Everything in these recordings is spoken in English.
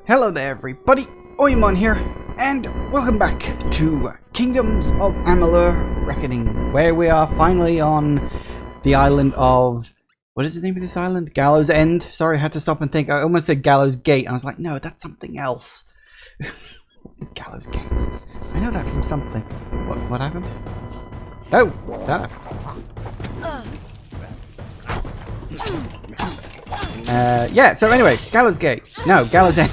Hello there everybody, Oimon here, and welcome back to Kingdoms of Amalur Reckoning, where we are finally on the island of... What is the name of this island? Gallows End? Sorry, I had to stop and think. I almost said Gallows Gate. I was like, no, that's something else. It's Gallows Gate. I know that from something. What happened? Oh, that happened. Yeah, so anyway, Gallows Gate. No, Gallows End.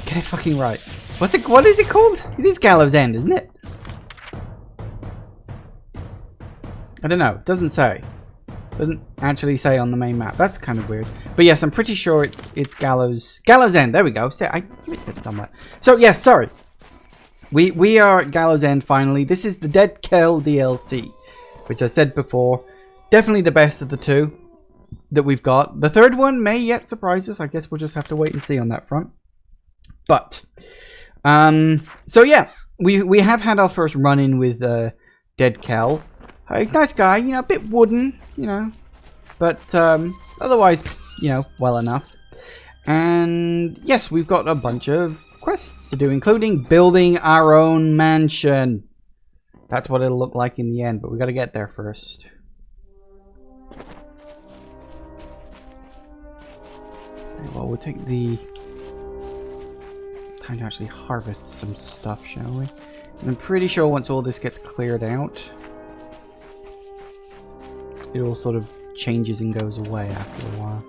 Get it fucking right. What is it called? It is Gallows End, isn't it? I don't know. It doesn't say. Doesn't actually say on the main map. That's kind of weird. But yes, I'm pretty sure it's Gallows End. There we go. I knew it said somewhere. So yes, sorry. We are at Gallows End finally. This is the Dead Kel DLC, which I said before. Definitely the best of the two that we've got. The third one may yet surprise us. I guess we'll just have to wait and see on that front. But so yeah, we have had our first run-in with Dead Kel. He's a nice guy, you know, a bit wooden, you know, but otherwise, you know, well enough. And yes, we've got a bunch of quests to do, including building our own mansion. That's what it'll look like in the end, but we got to get there first. Okay, well, we'll take the time to actually harvest some stuff, shall we? And I'm pretty sure once all this gets cleared out, it all sort of changes and goes away after a while.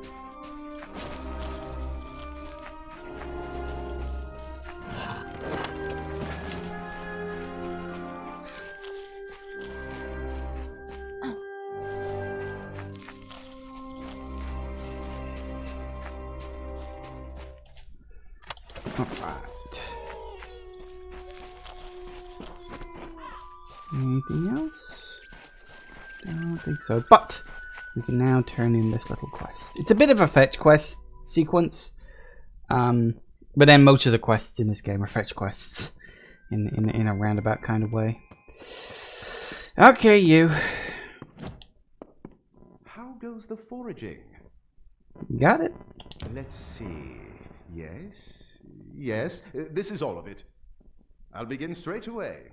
Alright. Anything else? I don't think so, but we can now turn in this little quest. It's a bit of a fetch quest sequence, but then most of the quests in this game are fetch quests in a roundabout kind of way. Okay, you. How goes the foraging? Got it? Let's see. Yes, this is all of it. I'll begin straight away.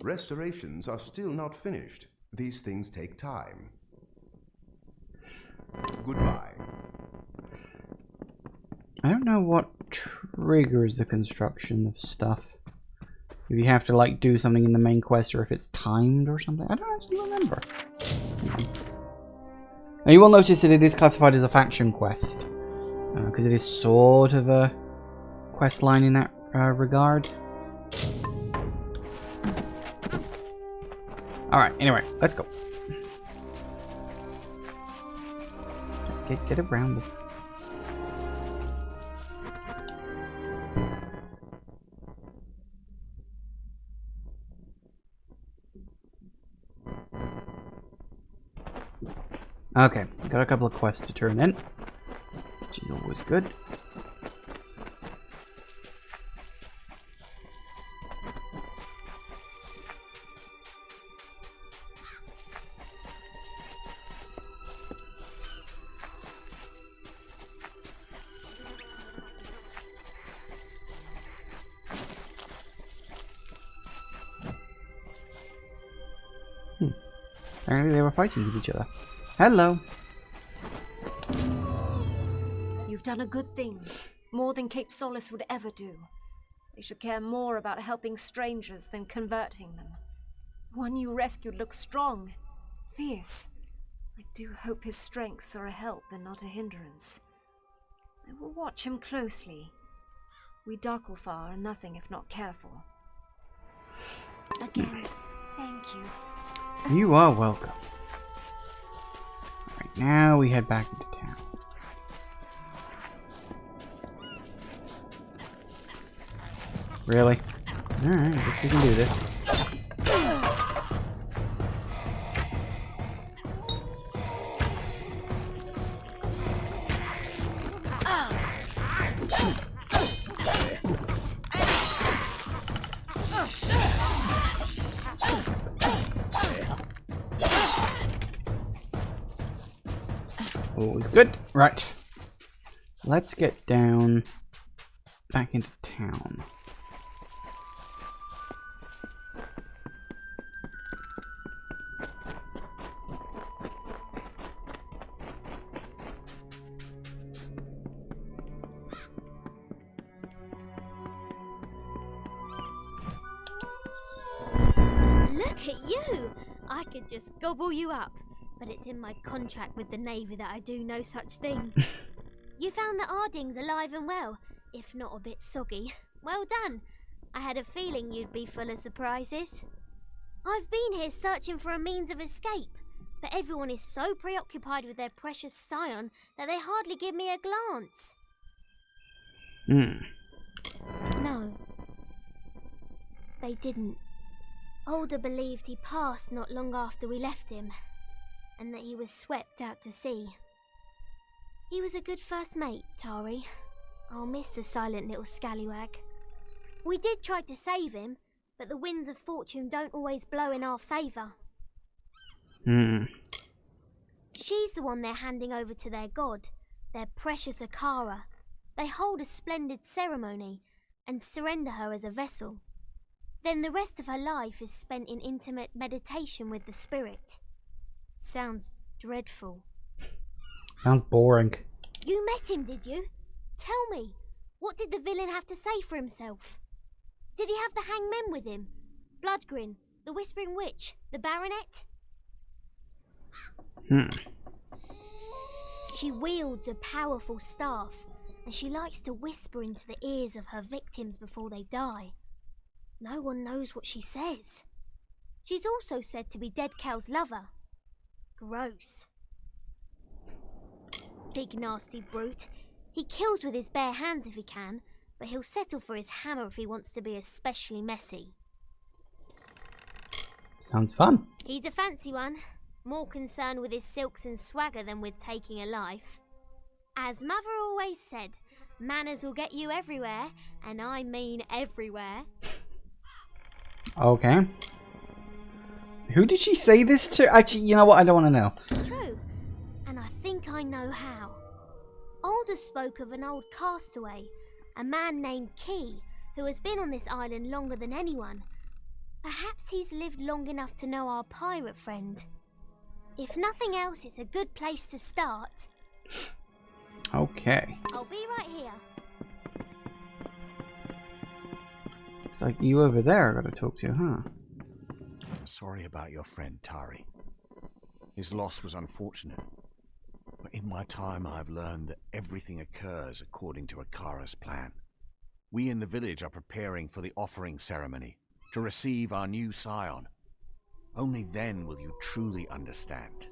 Restorations are still not finished. These things take time. Goodbye. I don't know what triggers the construction of stuff. If you have to like do something in the main quest or if it's timed or something. I don't actually remember. Now you will notice that it is classified as a faction quest. Because it is sort of a quest line in that regard. Alright, anyway, let's go. Get around it. Okay, got a couple of quests to turn in, which is always good. Apparently they were fighting with each other. Hello. You've done a good thing. More than Cape Solace would ever do. They should care more about helping strangers than converting them. The one you rescued looks strong, fierce. I do hope his strengths are a help and not a hindrance. I will watch him closely. We Darklfar are nothing if not careful. Again, thank you. You are welcome. Alright, now we head back into town. Really? Alright, I guess we can do this. Always good. Right. let's get down back into town. Look at you! I could just gobble you up, but it's in my contract with the Navy that I do no such thing. You found the Ardings alive and well, if not a bit soggy. Well done. I had a feeling you'd be full of surprises. I've been here searching for a means of escape, but everyone is so preoccupied with their precious scion that they hardly give me a glance. No, they didn't. Older believed he passed not long after we left him, and that he was swept out to sea. He was a good first mate, Tari. I'll miss the silent little scallywag. We did try to save him, but the winds of fortune don't always blow in our favour. She's the one they're handing over to their god, their precious Akara. They hold a splendid ceremony and surrender her as a vessel. Then the rest of her life is spent in intimate meditation with the spirit. Sounds dreadful. Sounds boring. You met him, did you? Tell me, what did the villain have to say for himself? Did he have the hangmen with him? Bloodgrin, the Whispering Witch, the Baronet? She wields a powerful staff, and she likes to whisper into the ears of her victims before they die. No one knows what she says. She's also said to be Dead Kel's lover. Gross. Big nasty brute. He kills with his bare hands if he can, but he'll settle for his hammer if he wants to be especially messy. Sounds fun. He's a fancy one, more concerned with his silks and swagger than with taking a life. As Mother always said, manners will get you everywhere, and I mean everywhere. Okay. Who did she say this to? Actually, you know what? I don't want to know. True, and I think I know how. Alder spoke of an old castaway, a man named Key, who has been on this island longer than anyone. Perhaps he's lived long enough to know our pirate friend. If nothing else, it's a good place to start. Okay. I'll be right here. Looks like you over there I gotta talk to, huh? I'm sorry about your friend, Tari. His loss was unfortunate. But in my time, I've learned that everything occurs according to Akara's plan. We in the village are preparing for the offering ceremony to receive our new scion. Only then will you truly understand.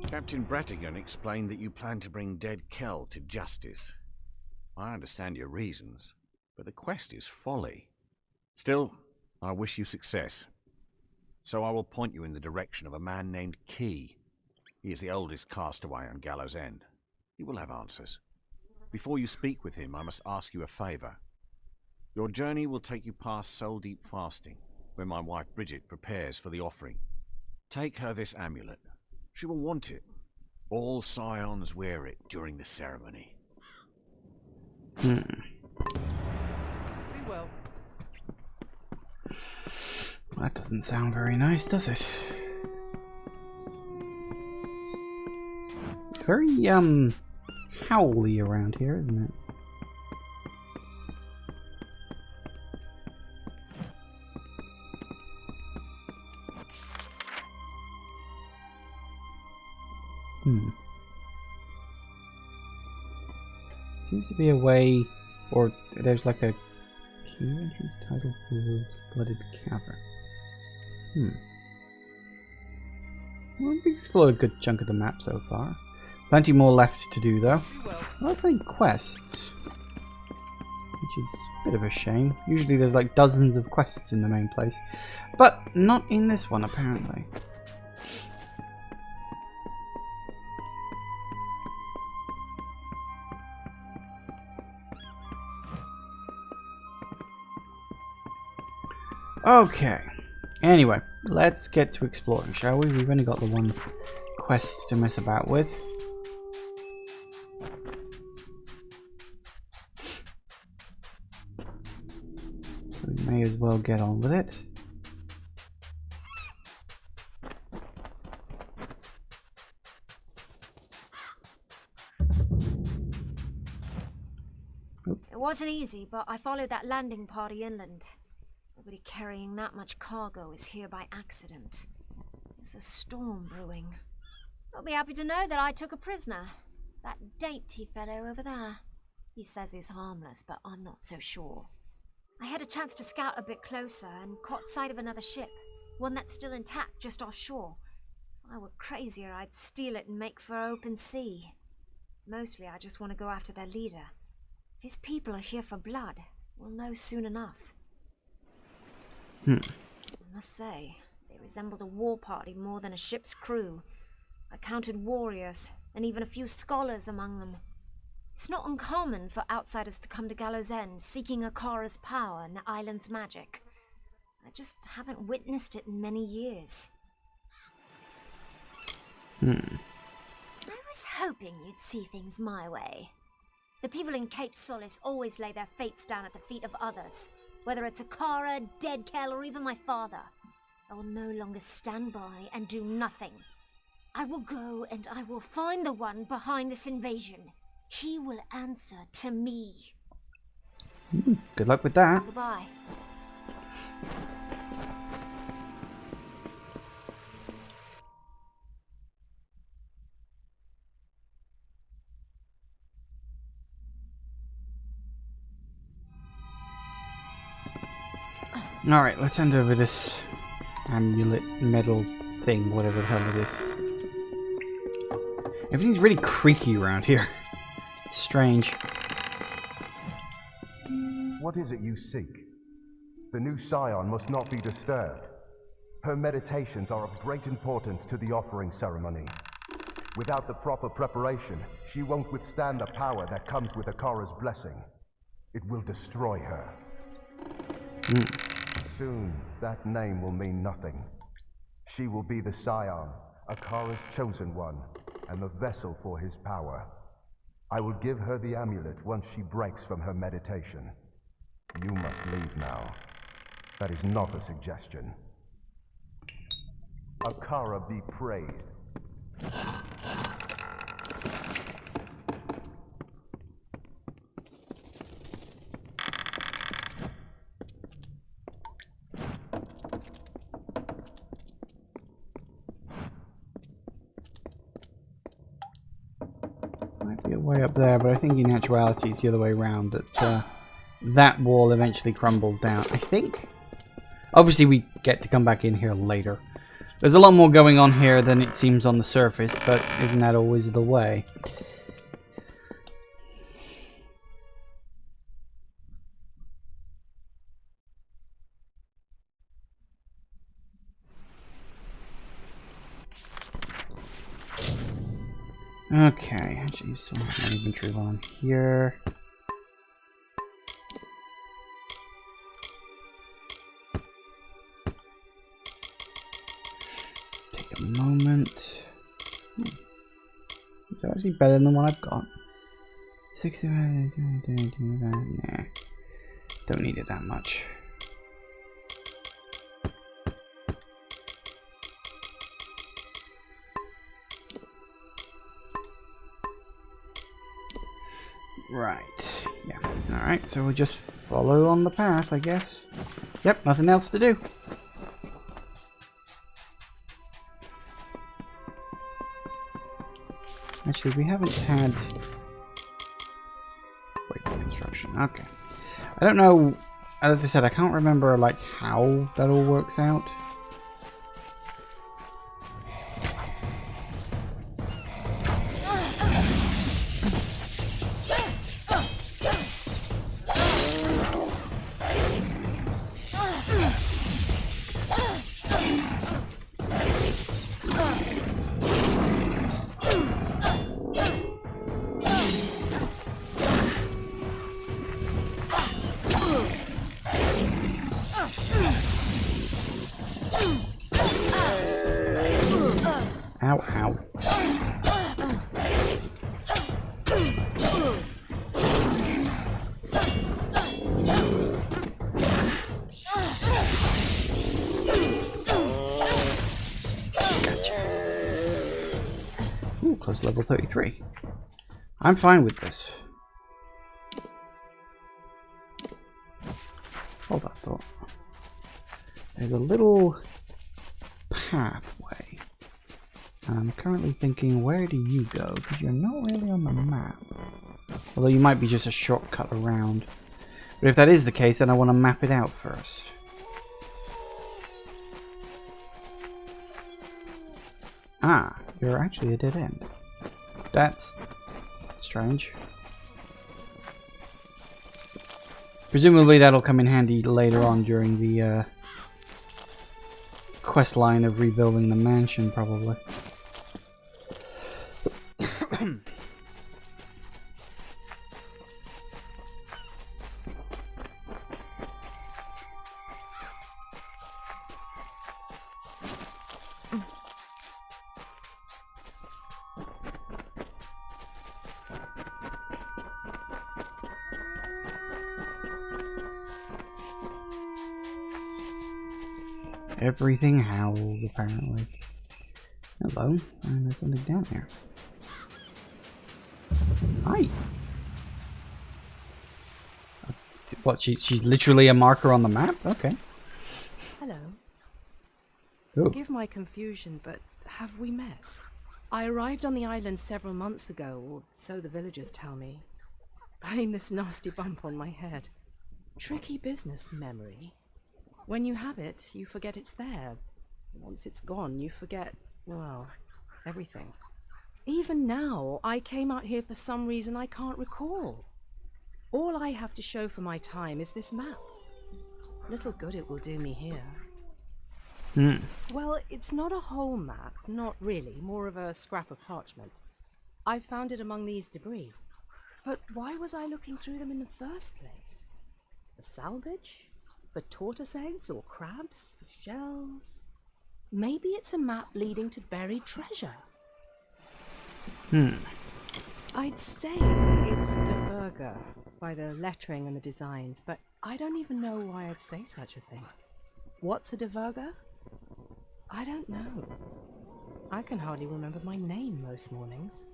Captain Bratigan explained that you plan to bring Dead Kel to justice. I understand your reasons, but the quest is folly. Still, I wish you success. So I will point you in the direction of a man named Key. He is the oldest castaway on Gallows End. He will have answers. Before you speak with him, I must ask you a favour. Your journey will take you past Soul Deep Fasting, where my wife Bridget prepares for the offering. Take her this amulet. She will want it. All scions wear it during the ceremony. Be well. That doesn't sound very nice, does it? Very, howly around here, isn't it? Seems to be a way, or there's like a key entrance, tidal pools, flooded cavern. Well, we've explored a good chunk of the map so far. Plenty more left to do though. I'm not playing quests, which is a bit of a shame. Usually there's like dozens of quests in the main place, but not in this one apparently. Okay, anyway, let's get to exploring, shall we? We've only got the one quest to mess about with. May as well get on with it. It wasn't easy, but I followed that landing party inland. Nobody carrying that much cargo is here by accident. There's a storm brewing. You'll be happy to know that I took a prisoner. That dainty fellow over there. He says he's harmless, but I'm not so sure. I had a chance to scout a bit closer and caught sight of another ship. One that's still intact just offshore. If I were crazier, I'd steal it and make for open sea. Mostly, I just want to go after their leader. If his people are here for blood, we'll know soon enough. I must say, they resembled a war party more than a ship's crew. I counted warriors, and even a few scholars among them. It's not uncommon for outsiders to come to Gallows End, seeking Akara's power and the island's magic. I just haven't witnessed it in many years. I was hoping you'd see things my way. The people in Cape Solace always lay their fates down at the feet of others. Whether it's Akara, Dead Kel, or even my father. I will no longer stand by and do nothing. I will go and I will find the one behind this invasion. He will answer to me. Good luck with that. Goodbye. Alright, let's hand over this amulet metal thing, whatever the hell it is. Everything's really creaky around here. It's strange. What is it you seek? The new Scion must not be disturbed. Her meditations are of great importance to the offering ceremony. Without the proper preparation, she won't withstand the power that comes with Akara's blessing. It will destroy her. Soon, that name will mean nothing. She will be the Scion, Akara's chosen one, and the vessel for his power. I will give her the amulet once she breaks from her meditation. You must leave now. That is not a suggestion. Akara be praised. Might be a way up there, but I think in actuality it's the other way around. That wall eventually crumbles down, I think. Obviously we get to come back in here later. There's a lot more going on here than it seems on the surface, but isn't that always the way? Okay, actually, so my inventory while I'm here. Take a moment. Is that actually better than the one I've got? 60. Nah, don't need it that much. Right, yeah. Alright, so we'll just follow on the path, I guess. Yep, nothing else to do. Actually, we haven't had... Wait for construction. Okay. I don't know, as I said, I can't remember, like, how that all works out. Ow, ow. level 33. I'm fine with this. Hold up, though. There's a little pathway. I'm currently thinking, where do you go? Because you're not really on the map. Although you might be just a shortcut around. But if that is the case, then I want to map it out first. Ah, you're actually a dead end. That's strange. Presumably that'll come in handy later on during the quest line of rebuilding the mansion, probably. Everything howls, apparently. Hello, and there's something down here. Hi! What, she's literally a marker on the map? Okay. Hello. Ooh. Forgive my confusion, but have we met? I arrived on the island several months ago, or so the villagers tell me. Blame this nasty bump on my head. Tricky business, memory. When you have it, you forget it's there. Once it's gone, you forget, well, everything. Even now, I came out here for some reason I can't recall. All I have to show for my time is this map. Little good it will do me here. Well, it's not a whole map, not really, more of a scrap of parchment. I found it among these debris. But why was I looking through them in the first place? For salvage? For tortoise eggs or crabs? For shells? Maybe it's a map leading to buried treasure. I'd say it's Deverga by the lettering and the designs, but I don't even know why I'd say such a thing. What's a Deverga? I don't know. I can hardly remember my name most mornings.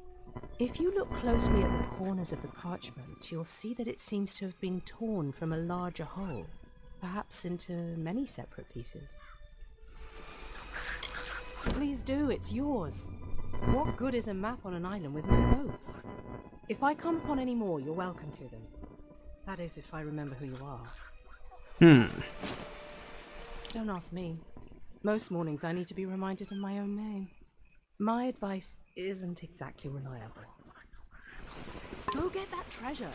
If you look closely at the corners of the parchment, you'll see that it seems to have been torn from a larger whole. Perhaps into many separate pieces. Please do, it's yours. What good is a map on an island with no roads? If I come upon any more, you're welcome to them. That is, if I remember who you are. Don't ask me. Most mornings I need to be reminded of my own name. My advice isn't exactly reliable. Go get that treasure.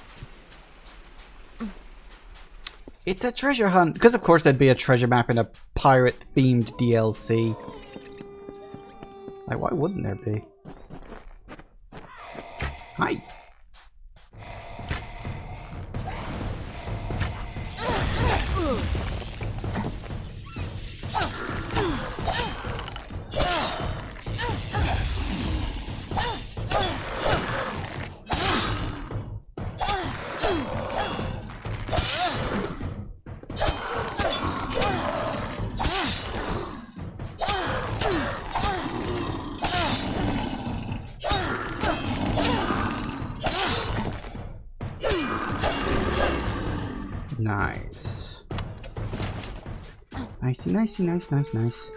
It's a treasure hunt! Because of course there'd be a treasure map in a pirate-themed DLC. Like, why wouldn't there be? Hi! Nice. Nicey, nicey, nice, nice, nice.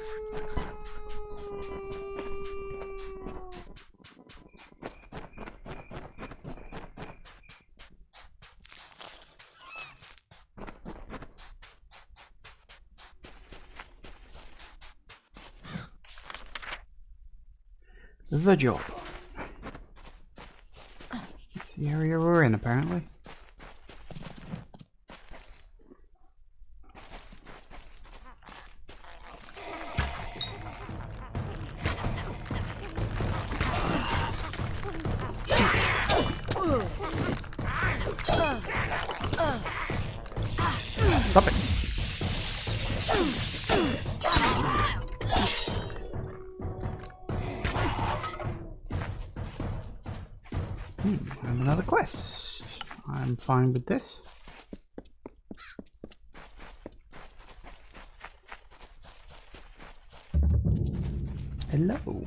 The job. It's the area we're in, apparently. Stop it. And another quest. I'm fine with this. Hello.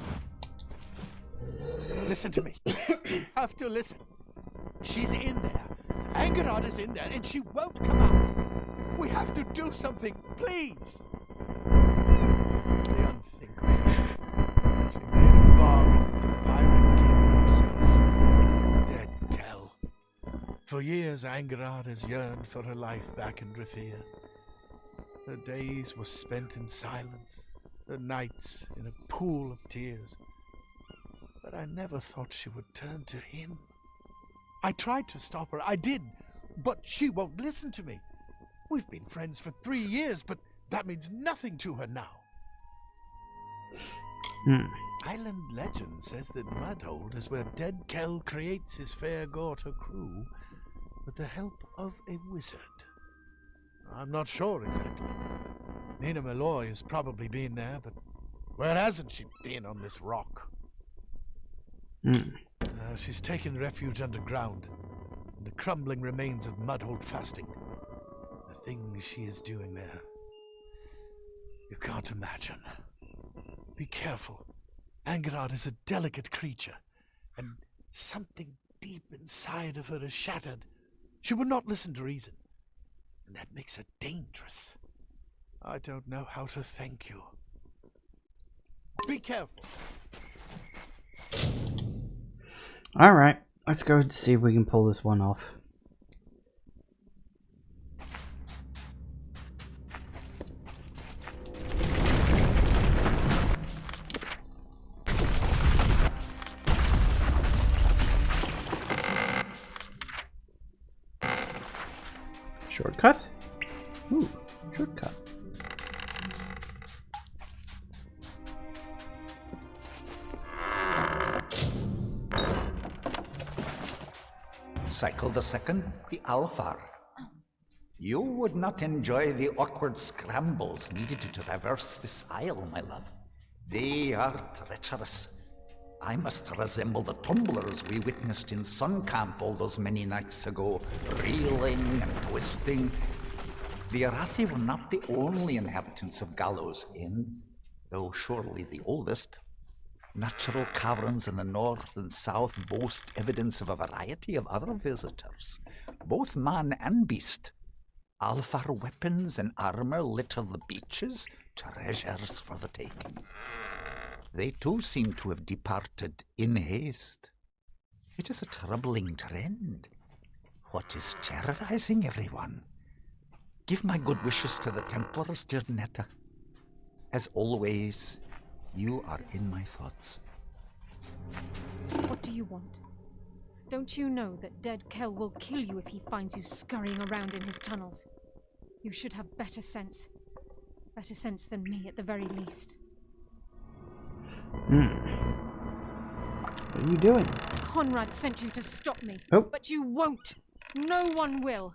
Listen to me. You have to listen. She's in there. Angerod is in there, and she won't come out. We have to do something, please. The unthinkable. She made a bargain with the Pirate King himself. Dead Kel. For years, Angerod has yearned for her life back in Rafia. Her days were spent in silence, her nights in a pool of tears. But I never thought she would turn to him. I tried to stop her, I did, but she won't listen to me. We've been friends for 3 years, but that means nothing to her now. Island legend says that Mudhold is where Dead Kel creates his fair Gorta crew with the help of a wizard. I'm not sure exactly. Nina Malloy has probably been there, but where hasn't she been on this rock? She's taken refuge underground, in the crumbling remains of Mudhold fasting. The things she is doing there, you can't imagine. Be careful. Angerod is a delicate creature, and something deep inside of her is shattered. She will not listen to reason, and that makes her dangerous. I don't know how to thank you. Be careful. Alright, let's go to see if we can pull this one off. Shortcut? Ooh, shortcut. Cycle the second, the Alfar. You would not enjoy the awkward scrambles needed to traverse this isle, my love. They are treacherous. I must resemble the tumblers we witnessed in Sun Camp all those many nights ago, reeling and twisting. The Arathi were not the only inhabitants of Gallows Inn, though surely the oldest. Natural caverns in the north and south boast evidence of a variety of other visitors, both man and beast. Alfar weapons and armor litter the beaches, treasures for the taking. They too seem to have departed in haste. It is a troubling trend. What is terrorizing everyone? Give my good wishes to the Templars, dear Netta. As always, you are in my thoughts. What do you want? Don't you know that Dead Kel will kill you if he finds you scurrying around in his tunnels? You should have better sense. Better sense than me, at the very least. What are you doing? Conrad sent you to stop me, Oh. but you won't. No one will.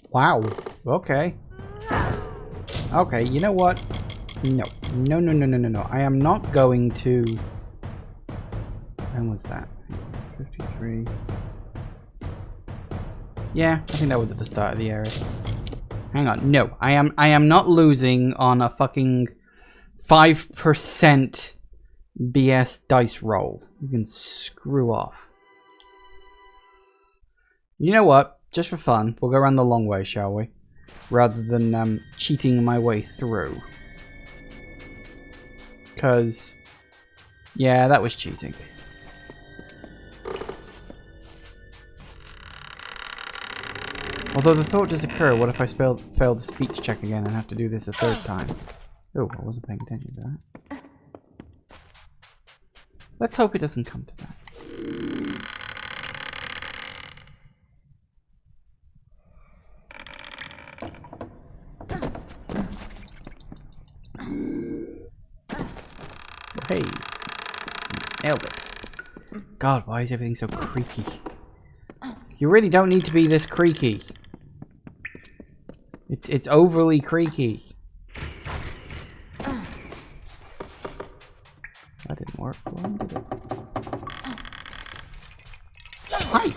Wow. Okay. Okay, you know what? No. No. I am not going to... When was that? 53. Yeah, I think that was at the start of the area. Hang on. No, I am not losing on a fucking 5% BS dice roll. You can screw off. You know what? Just for fun, we'll go around the long way, shall we? Rather than cheating my way through. Because, yeah, that was cheating. Although the thought does occur, what if I fail the speech check again and have to do this a third time? Oh, I wasn't paying attention to that. Let's hope it doesn't come to that. Hey, nailed it. God, why is everything so creaky? You really don't need to be this creaky. It's overly creaky. That didn't work. Why did it? Hi.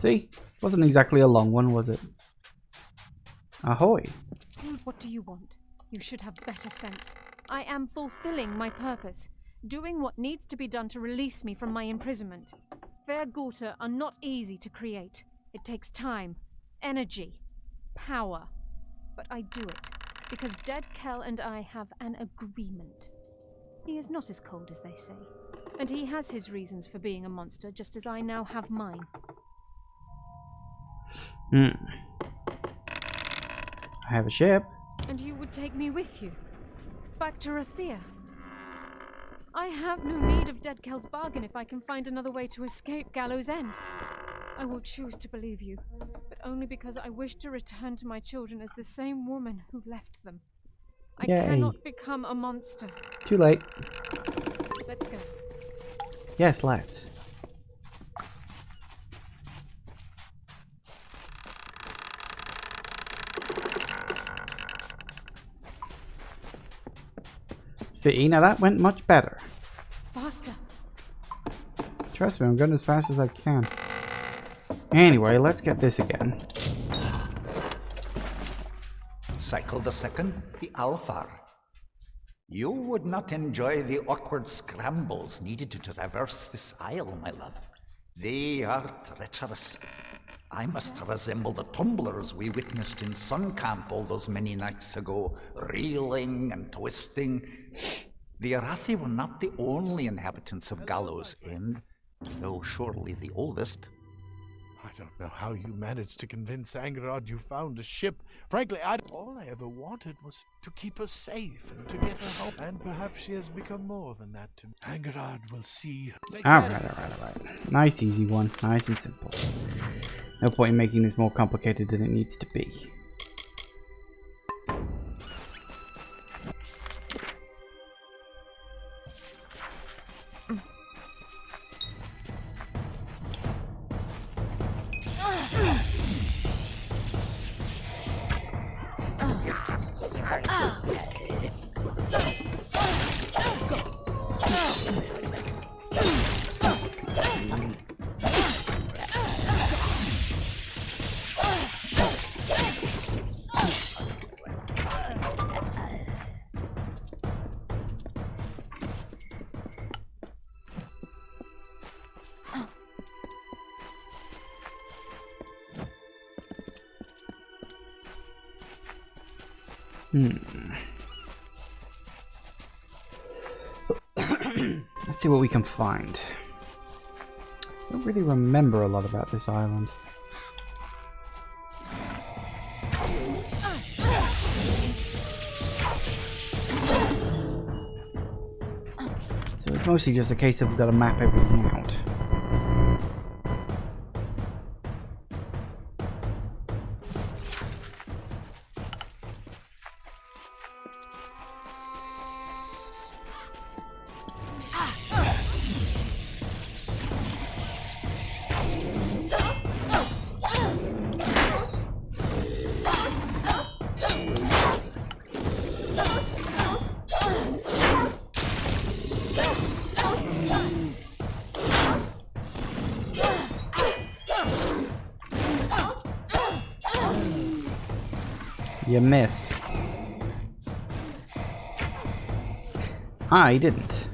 See? Wasn't exactly a long one, was it? Ahoy. Dude, what do you want? You should have better sense. I am fulfilling my purpose, doing what needs to be done to release me from my imprisonment. Fair Gauta are not easy to create. It takes time, energy, power. But I do it, because Dead Kel and I have an agreement. He is not as cold as they say, and he has his reasons for being a monster, just as I now have mine. I have a ship. And you would take me with you? Back to Rathia? I have no need of Dead Kel's bargain if I can find another way to escape Gallows End. I will choose to believe you, but only because I wish to return to my children as the same woman who left them. I Yay. cannot become a monster. Too late. Let's go. Yes, let's. See, now that went much better. Faster. Trust me, I'm going as fast as I can. Anyway, let's get this again. Cycle the second, the Alfar. You would not enjoy the awkward scrambles needed to traverse this isle, my love. They are treacherous. I must resemble the tumblers we witnessed in Sun Camp all those many nights ago, reeling and twisting. The Arathi were not the only inhabitants of Gallows End, though surely the oldest. I don't know how you managed to convince Angerod you found a ship. Frankly, all I ever wanted was to keep her safe and to get her home. And perhaps she has become more than that to me. Angerod will see. Alright. Nice, easy one. Nice and simple. No point in making this more complicated than it needs to be. Let's see what we can find. I don't really remember a lot about this island. So it's mostly just a case of we've got to map everything out. You missed. I didn't.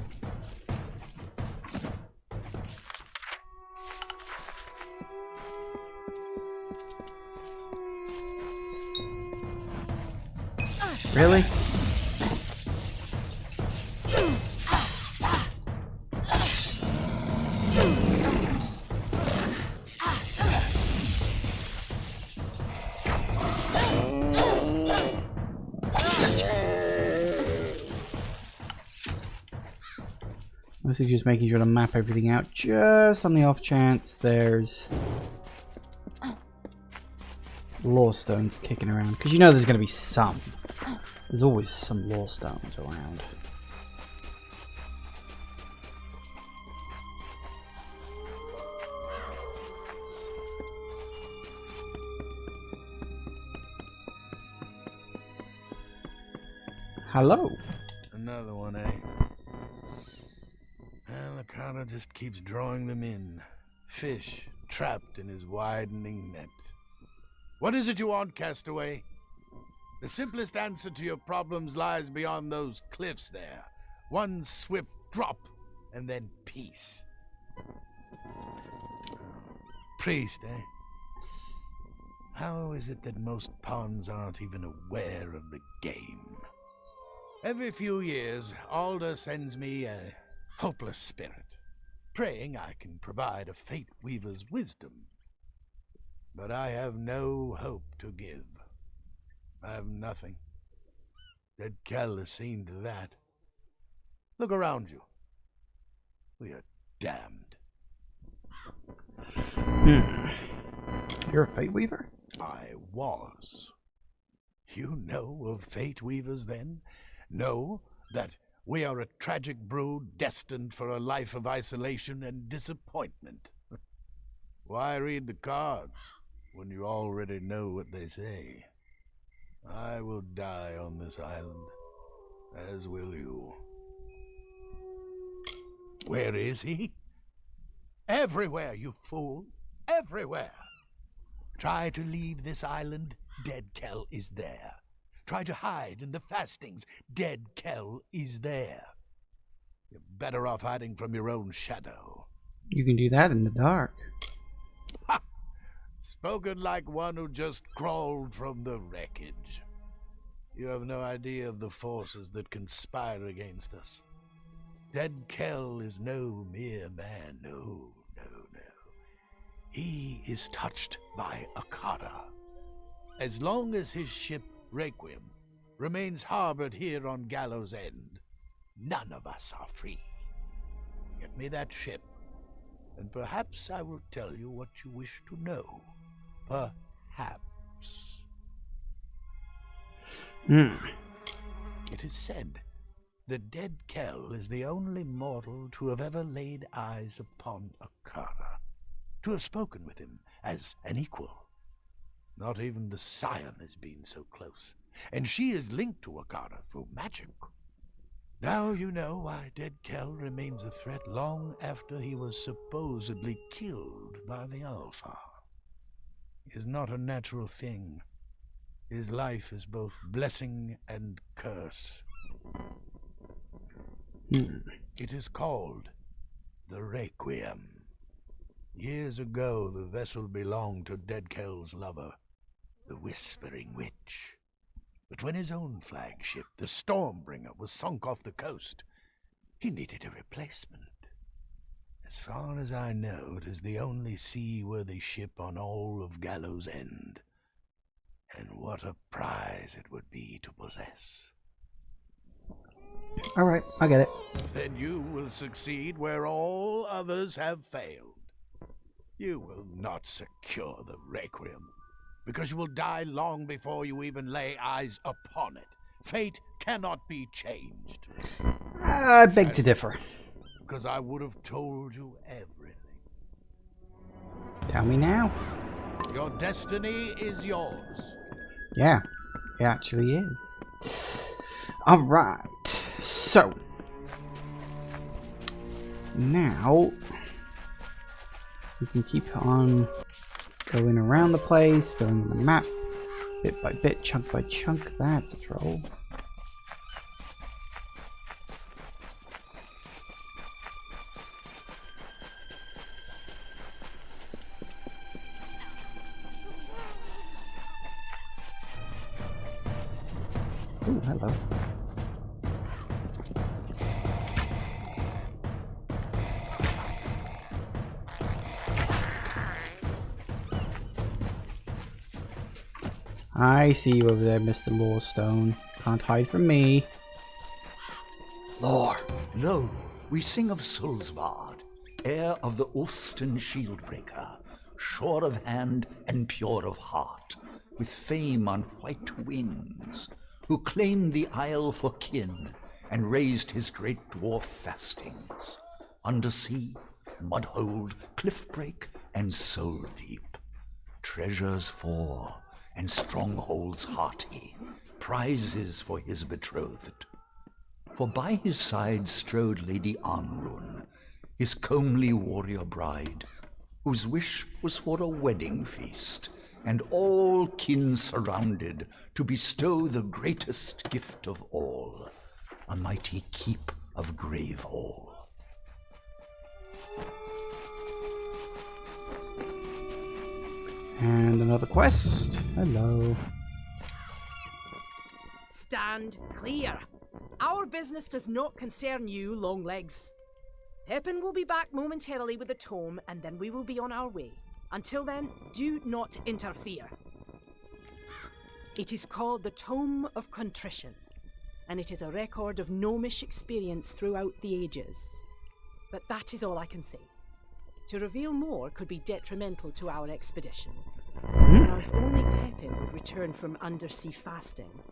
Really? Mostly just making sure to map everything out, just on the off chance there's lore stones kicking around. Because you know there's going to be some. There's always some lore stones around. Hello. Another one, eh? Well, the Carter just keeps drawing them in. Fish, trapped in his widening net. What is it you want, castaway? The simplest answer to your problems lies beyond those cliffs there. One swift drop, and then peace. Priest, eh? How is it that most pawns aren't even aware of the game? Every few years, Alder sends me a hopeless spirit, praying I can provide a Fate Weaver's wisdom. But I have no hope to give. I have nothing. Dead Kel has seen to that. Look around you. We are damned. You're a Fate Weaver? I was. You know of Fate Weavers, then? Know that we are a tragic brood destined for a life of isolation and disappointment. Why read the cards when you already know what they say? I will die on this island, as will you. Where is he? Everywhere, you fool! Everywhere! Try to leave this island, Dead Kel is there. Try to hide in the fastings, Dead Kel is there. You're better off hiding from your own shadow. You can do that in the dark. Ha! Spoken like one who just crawled from the wreckage. You have no idea of the forces that conspire against us. Dead Kel is no mere man, no. He is touched by Akara. As long as his ship, Requiem, remains harbored here on Gallows End, none of us are free. Get me that ship, and perhaps I will tell you what you wish to know. Perhaps. It is said that Dead Kel is the only mortal to have ever laid eyes upon Akara, to have spoken with him as an equal. Not even the Scion has been so close, and she is linked to Akara through magic. Now you know why Dead Kel remains a threat long after he was supposedly killed by the Alpha. He is not a natural thing. His life is both blessing and curse. It is called the Requiem. Years ago, the vessel belonged to Dead Kel's lover, the Whispering Witch. But when his own flagship, the Stormbringer, was sunk off the coast, he needed a replacement. As far as I know, it is the only seaworthy ship on all of Gallows End. And what a prize it would be to possess. Alright, I get it. Then you will succeed where all others have failed. You will not secure the Requiem, because you will die long before you even lay eyes upon it. Fate cannot be changed. I beg to differ. Because I would have told you everything. Tell me now. Your destiny is yours. Yeah, it actually is. Alright, so now we can keep on going around the place, filling in the map bit by bit, chunk by chunk. That's a troll. Oh, hello. I see you over there, Mr. Lorestone. Can't hide from me. Lore. Lo, we sing of Sulzvard, heir of the Ulfston Shieldbreaker, sure of hand and pure of heart, with fame on white wings, who claimed the isle for kin and raised his great dwarf fastings, undersea, mudhold, cliffbreak, and soul deep, treasures for and strongholds hearty, prizes for his betrothed. For by his side strode Lady Anrun, his comely warrior bride, whose wish was for a wedding feast, and all kin surrounded to bestow the greatest gift of all, a mighty keep of Gravehall. And another quest. Hello. Stand clear. Our business does not concern you, Longlegs. Pepin will be back momentarily with the tome, and then we will be on our way. Until then, do not interfere. It is called the Tome of Contrition, and it is a record of gnomish experience throughout the ages. But that is all I can say. To reveal more could be detrimental to our expedition. Now, if only Pepin would return from undersea fasting.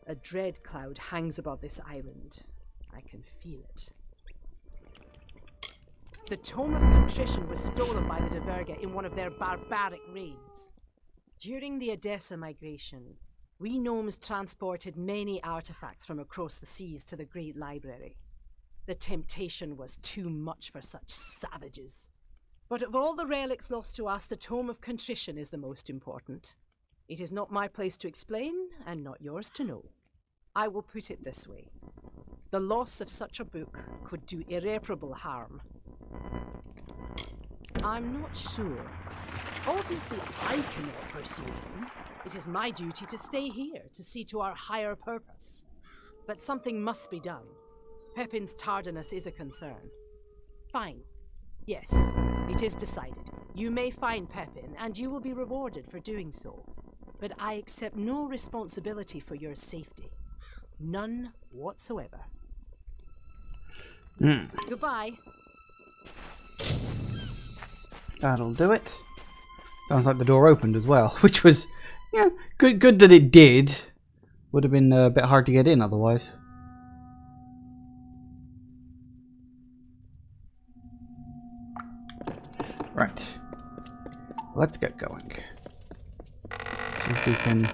A dread cloud hangs above this island. I can feel it. The Tome of Contrition was stolen by the Diverga in one of their barbaric raids. During the Edessa migration, we gnomes transported many artifacts from across the seas to the Great Library. The temptation was too much for such savages. But of all the relics lost to us, the Tome of Contrition is the most important. It is not my place to explain, and not yours to know. I will put it this way. The loss of such a book could do irreparable harm. I'm not sure. Obviously, I cannot pursue him. It is my duty to stay here to see to our higher purpose. But something must be done. Pepin's tardiness is a concern. Fine. Yes, it is decided. You may find Pepin, and you will be rewarded for doing so. But I accept no responsibility for your safety. None whatsoever. Goodbye. That'll do it. Sounds like the door opened as well, which was, yeah, good that it did. Would have been a bit hard to get in otherwise. Right. Let's get going. See if we can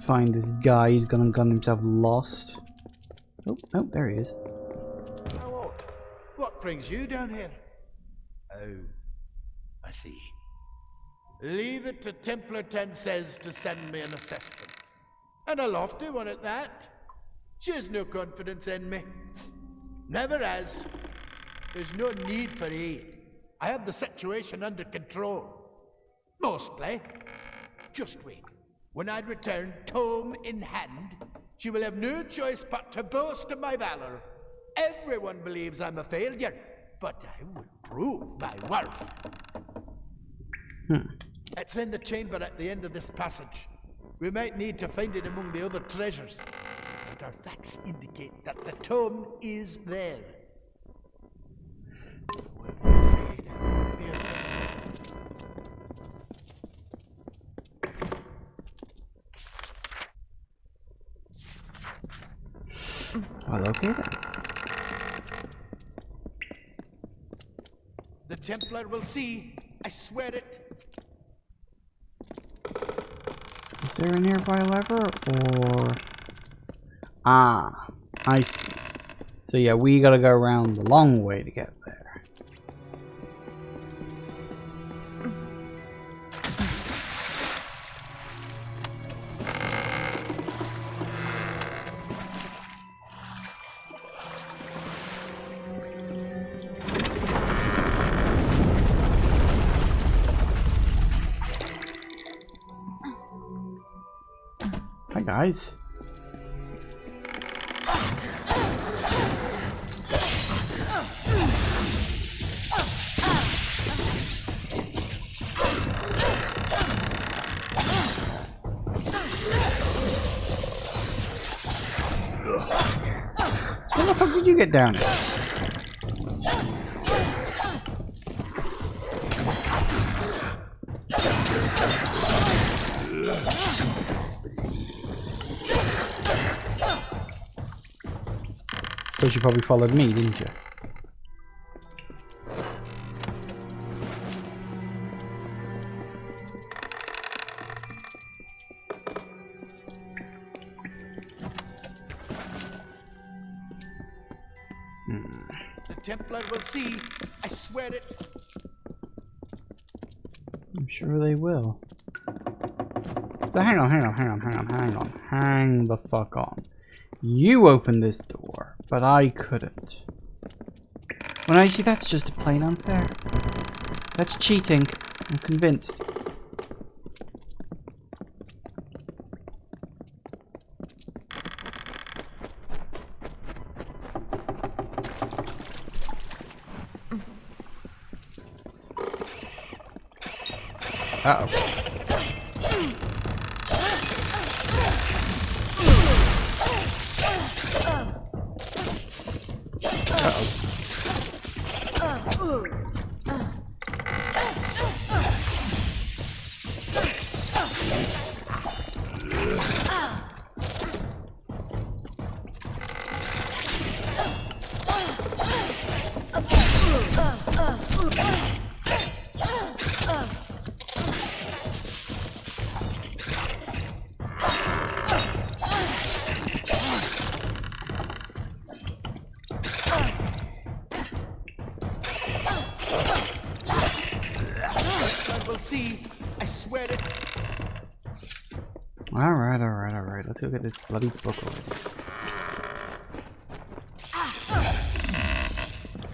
find this guy who's gone himself lost. Oh, there he is. Now what brings you down here? Oh, I see. Leave it to Templar 10 says to send me an assistant. And a lofty one at that. She has no confidence in me. Never has. There's no need for aid. I have the situation under control. Mostly. Just wait. When I return, tome in hand, she will have no choice but to boast of my valor. Everyone believes I'm a failure, but I will prove my worth. It's in the chamber at the end of this passage. We might need to find it among the other treasures, but our facts indicate that the tome is there. I won't be afraid. I won't be afraid. Well, okay then. The Templar will see. I swear it. Is there a nearby lever, or... Ah, I see. So yeah, we gotta go around the long way to get there. Hi guys. How the fuck did you get down here? Suppose you probably followed me, didn't you? The Templar will see. I swear it. Sure they will. So hang on. Hang the fuck on. You opened this door, but I couldn't. Well, now you see, that's just plain unfair. That's cheating. I'm convinced. Uh-oh. We'll see. I swear it. Alright. Let's go get this bloody book already.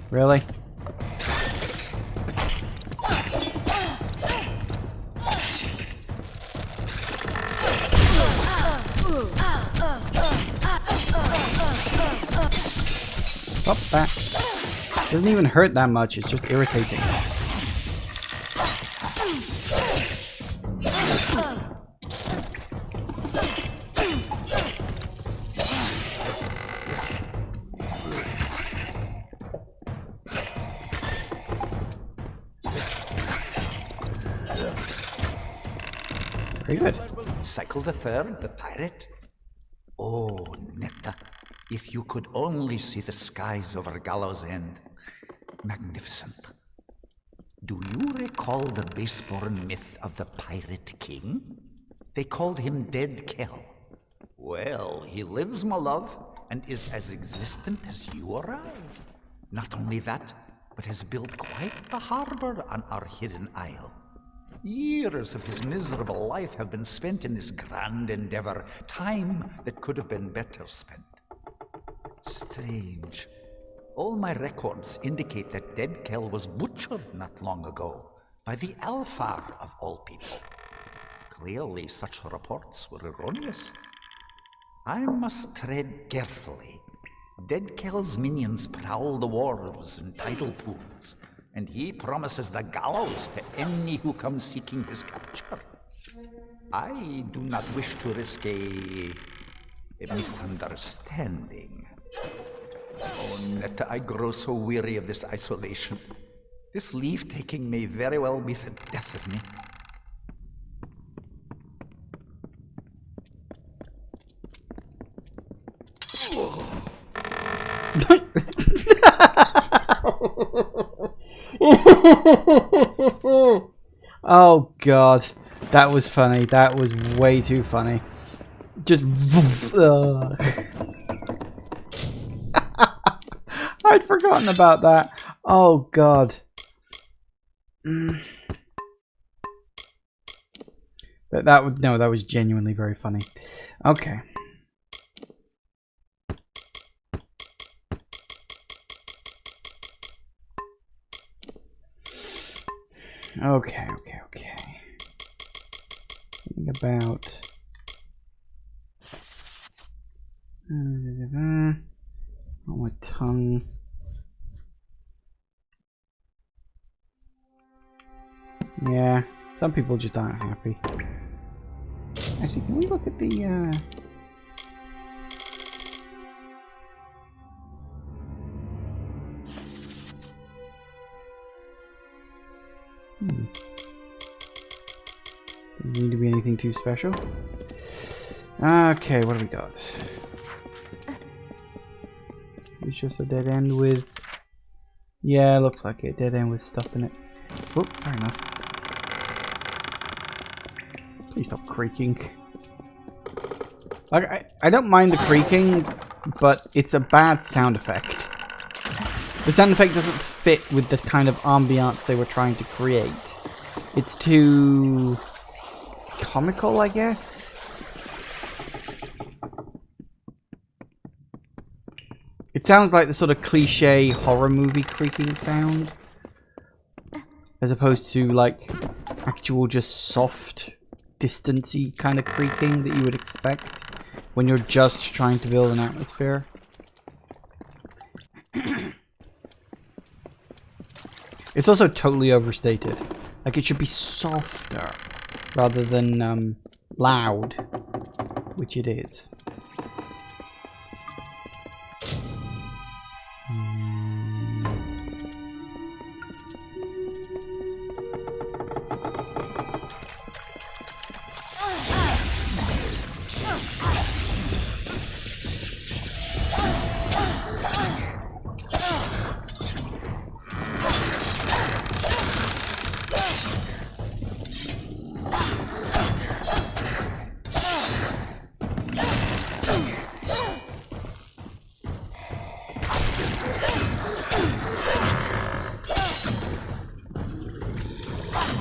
Really? Stop that. Doesn't even hurt that much, it's just irritating. Very good. Cycle the Third, the pirate? Oh, Netta, if you could only see the skies over Gallows End. Magnificent. Do you recall the base-born myth of the Pirate King? They called him Dead Kel. Well, he lives, my love, and is as existent as you or I. Not only that, but has built quite the harbor on our hidden isle. Years of his miserable life have been spent in this grand endeavor, time that could have been better spent. Strange. All my records indicate that Dead Kel was butchered not long ago by the Alfar of all people. Clearly, such reports were erroneous. I must tread carefully. Dead Kel's minions prowl the wharves and tidal pools, and he promises the gallows to any who come seeking his capture. I do not wish to risk a misunderstanding. Oh, Netta, I grow so weary of this isolation. This leave-taking may very well be the death of me. Oh god, that was funny. That was way too funny. Just I'd forgotten about that. Oh god. That was genuinely very funny. Okay. Okay. Something about... on my tongue. Yeah, some people just aren't happy. Actually, can we look at the... Doesn't need to be anything too special. Okay, what do we got? Is this just a dead end with... Yeah, looks like it. Dead end with stuff in it. Oh, fair enough. Please stop creaking. Like, I don't mind the creaking, but it's a bad sound effect. The sound effect doesn't fit with the kind of ambiance they were trying to create. It's too comical, I guess. It sounds like the sort of cliche horror movie creaking sound, as opposed to like actual just soft, distancy kind of creaking that you would expect when you're just trying to build an atmosphere. It's also totally overstated. Like, it should be softer rather than loud, which it is.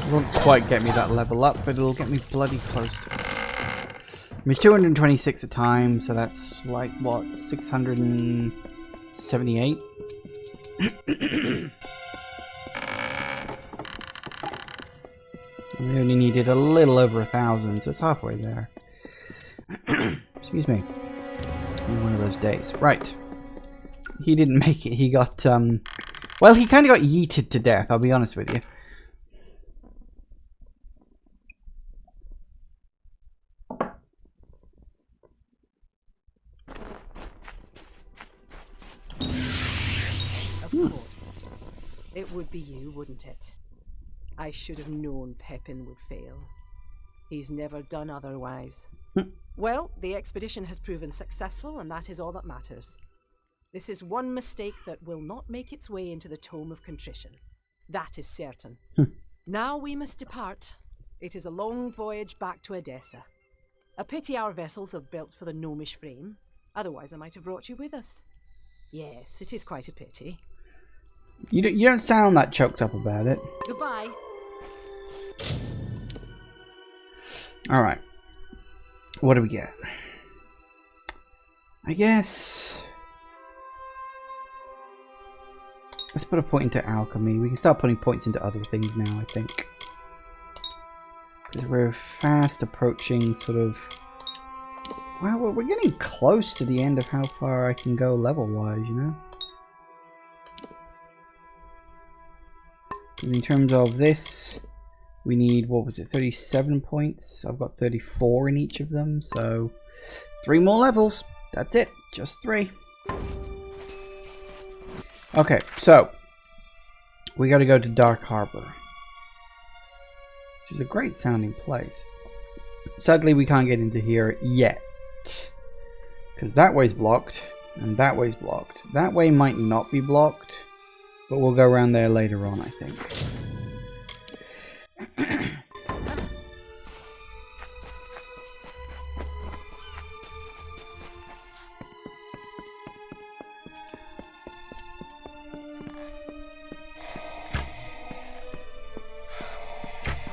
It won't quite get me that level up, but it'll get me bloody close to it. I mean, 226 a time, so that's like, what, 678? We only needed a little over 1,000, so it's halfway there. Excuse me. One of those days. Right. He didn't make it. He got, well, he kind of got yeeted to death, I'll be honest with you. Of course. It would be you, wouldn't it? I should have known Pepin would fail. He's never done otherwise. Well, the expedition has proven successful, and that is all that matters. This is one mistake that will not make its way into the Tome of Contrition. That is certain. Now we must depart. It is a long voyage back to Edessa. A pity our vessels are built for the gnomish frame. Otherwise I might have brought you with us. Yes, it is quite a pity. You don't sound that choked up about it. Goodbye. Alright. What do we get? I guess... let's put a point into alchemy. We can start putting points into other things now, I think. Because we're fast approaching sort of... well, we're getting close to the end of how far I can go level-wise, you know? In terms of this, we need, what was it, 37 points? I've got 34 in each of them, so 3 more levels. That's it, just 3. Okay, so we gotta go to Dark Harbor, which is a great sounding place. Sadly, we can't get into here yet, because that way's blocked, and that way's blocked. That way might not be blocked, but we'll go around there later on, I think.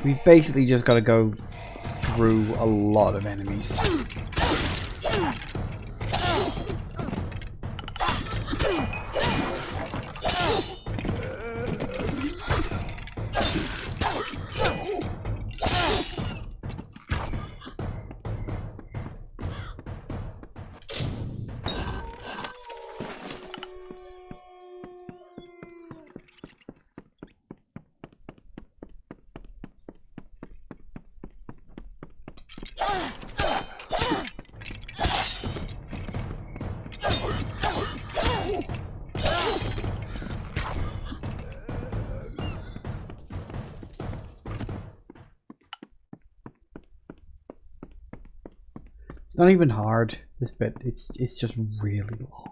We've basically just got to go through a lot of enemies. It's not even hard, this bit. It's just really long.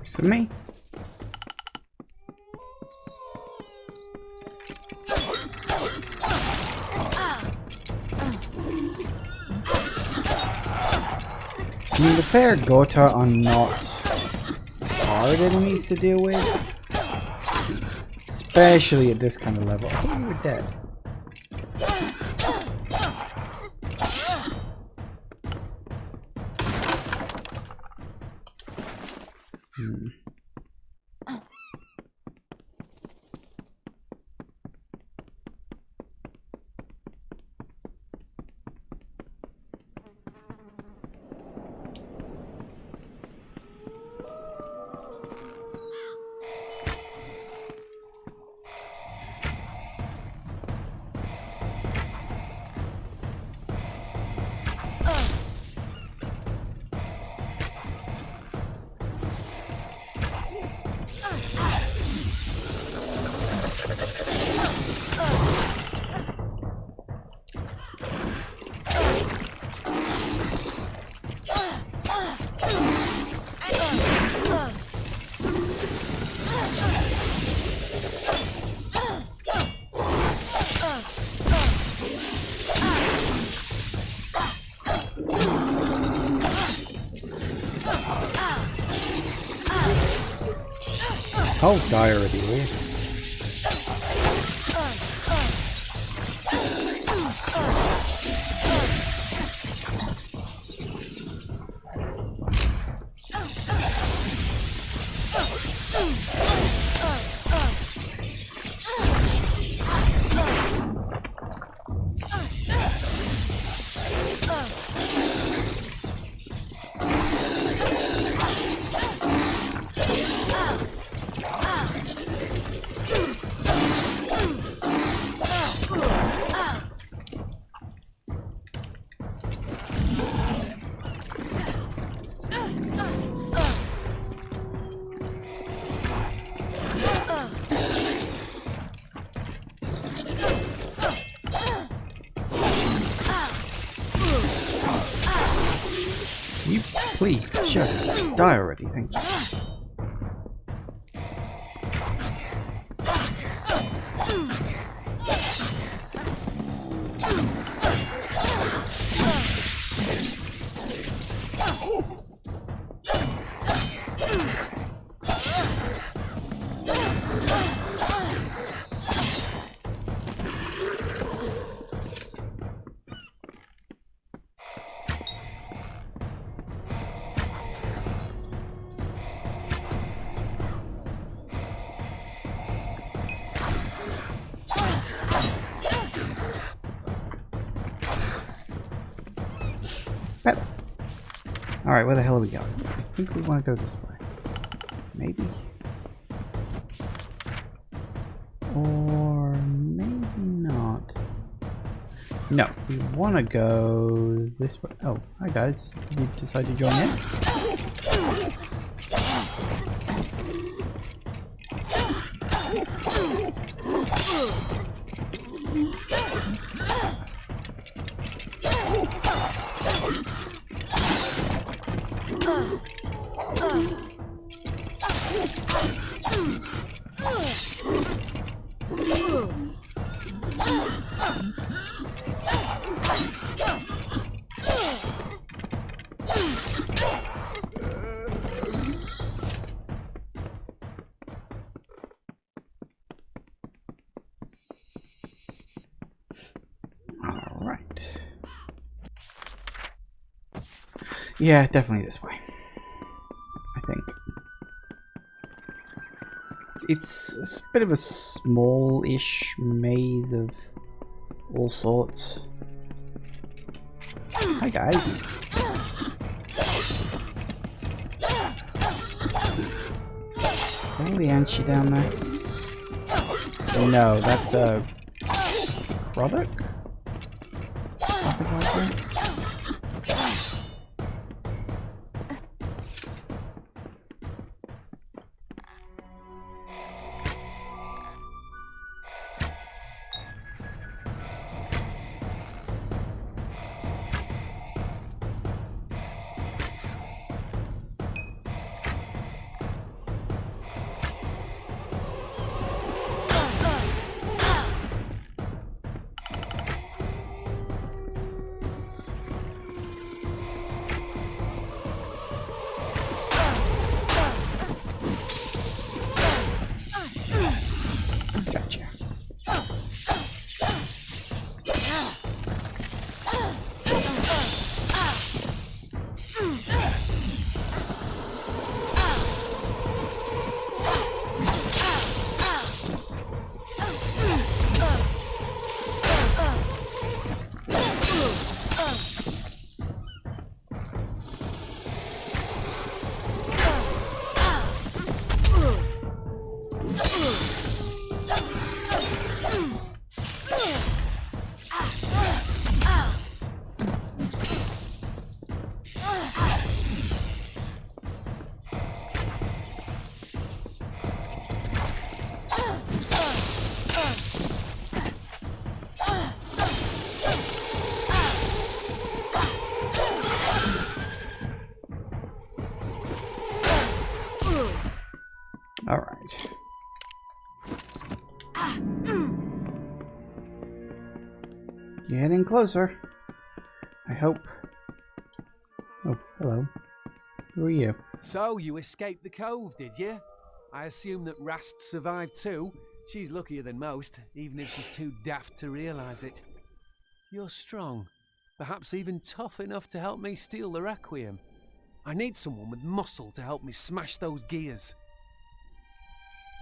Works for me. I mean, the fair Gota are not hard enemies to deal with. Especially at this kind of level. I thought we were dead. Oh, die already, will you? You please just die already, thank you. Alright, where the hell are we going? I think we want to go this way. Maybe. Or maybe not. No, we want to go this way. Oh, hi guys. Did you decide to join in? Yeah, definitely this way. I think. It's a bit of a small-ish maze of all sorts. Hi guys. Holy Anchi down there. No, that's a product? Something like that? getting closer. I hope. Oh, hello. Who are you? So, you escaped the cove, did you? I assume that Rast survived too. She's luckier than most, even if she's too daft to realise it. You're strong. Perhaps even tough enough to help me steal the Requiem. I need someone with muscle to help me smash those gears.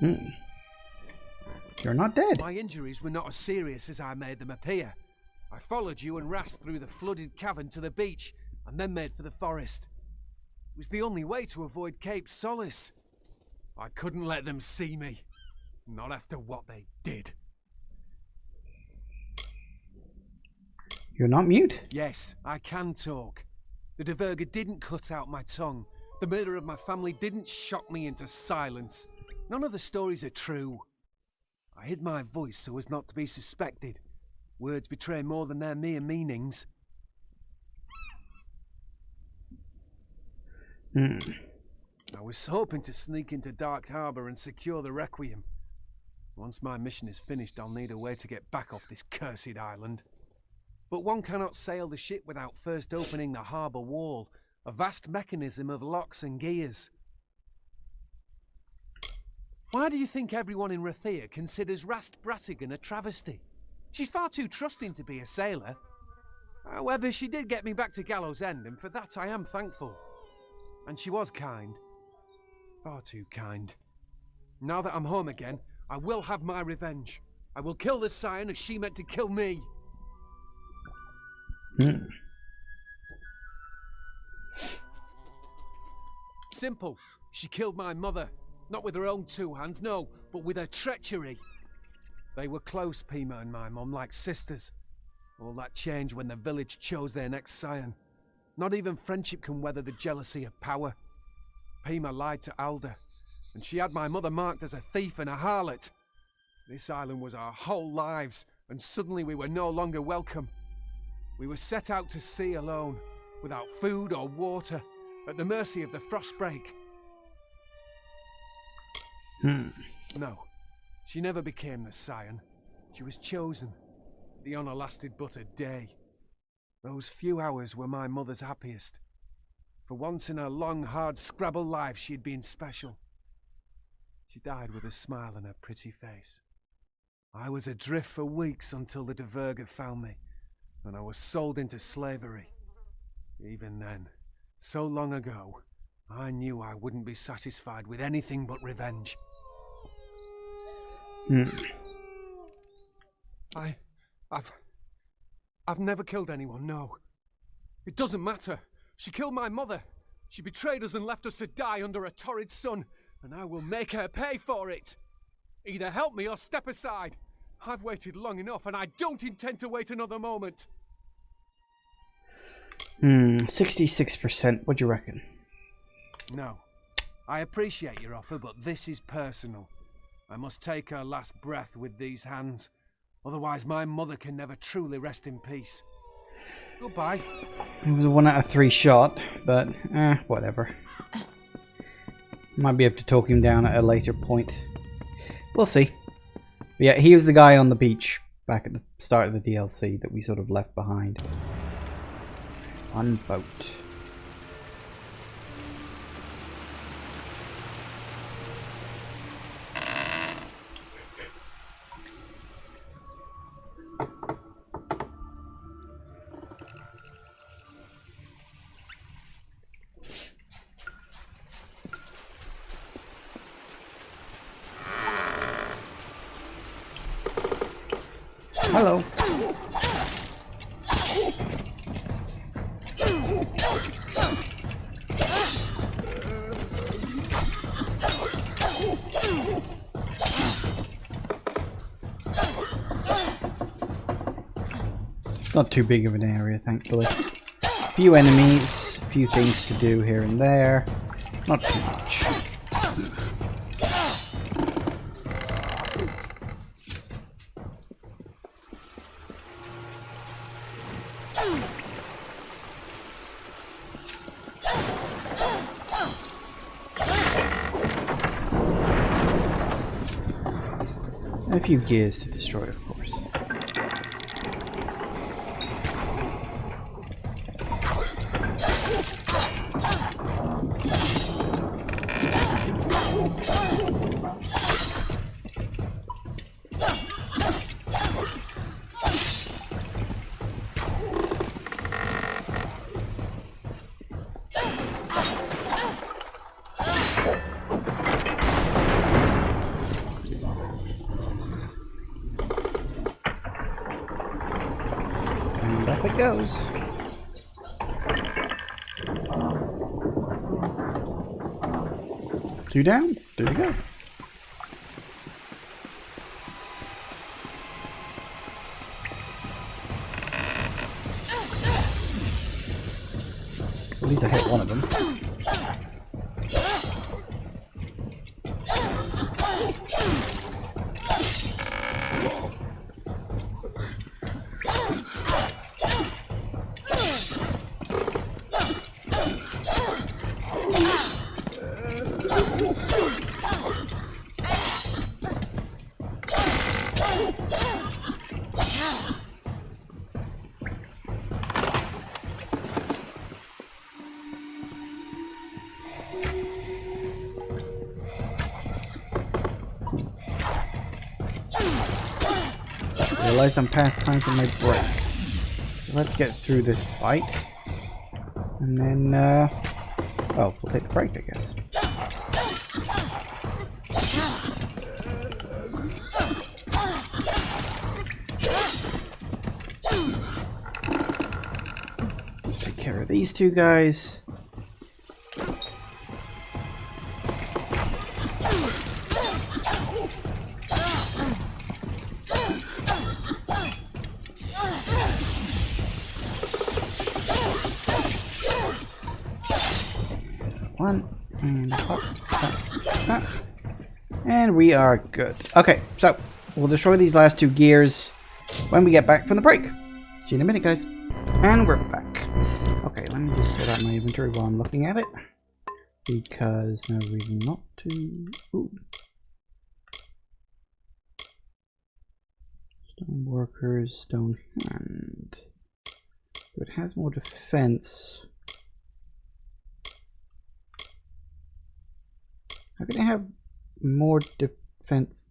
You're not dead. My injuries were not as serious as I made them appear. I followed you and Rast through the flooded cavern to the beach, and then made for the forest. It was the only way to avoid Cape Solace. I couldn't let them see me. Not after what they did. You're not mute? Yes, I can talk. The Diverger didn't cut out my tongue. The murder of my family didn't shock me into silence. None of the stories are true. I hid my voice so as not to be suspected. Words betray more than their mere meanings. I was hoping to sneak into Dark Harbour and secure the Requiem. Once my mission is finished, I'll need a way to get back off this cursed island. But one cannot sail the ship without first opening the harbour wall, a vast mechanism of locks and gears. Why do you think everyone in Rathia considers Rast Bratigan a travesty? She's far too trusting to be a sailor. However, she did get me back to Gallows End, and for that I am thankful. And she was kind. Far too kind. Now that I'm home again, I will have my revenge. I will kill the Scion as she meant to kill me. Simple. She killed my mother. Not with her own two hands, no, but with her treachery. They were close, Pima and my mum, like sisters. All that changed when the village chose their next scion. Not even friendship can weather the jealousy of power. Pima lied to Alda, and she had my mother marked as a thief and a harlot. This island was our whole lives, and suddenly we were no longer welcome. We were set out to sea alone, without food or water, at the mercy of the frostbreak. No, she never became the scion. She was chosen. The honour lasted but a day. Those few hours were my mother's happiest. For once in her long, hard Scrabble life, she had been special. She died with a smile on her pretty face. I was adrift for weeks until the Diverger found me, and I was sold into slavery. Even then, so long ago, I knew I wouldn't be satisfied with anything but revenge. I've never killed anyone, no. It doesn't matter. She killed my mother. She betrayed us and left us to die under a torrid sun, and I will make her pay for it. Either help me or step aside. I've waited long enough, and I don't intend to wait another moment. 66%. What do you reckon? No. I appreciate your offer, but this is personal. I must take her last breath with these hands. Otherwise, my mother can never truly rest in peace. Goodbye. It was a 1 out of 3 shot, but whatever. Might be able to talk him down at a later point. We'll see. But yeah, he was the guy on the beach back at the start of the DLC that we sort of left behind. On boat. Hello. It's not too big of an area, thankfully. A few enemies, a few things to do here and there. Not too much. A few gears to destroy, of course. And up it goes. Two down. There we go. At least I hit one of them. Realized I'm past time for my break. So let's get through this fight. And then, well, we'll take the break, I guess. Just take care of these two guys. One, and up, up, up. And we are good. Okay, so we'll destroy these last two gears when we get back from the break. See you in a minute, guys. And we're back. Okay, let me just set out my inventory while I'm looking at it. Because no reason not to. Ooh. Stone workers, stone hand. So it has more defense. How can I have more defense?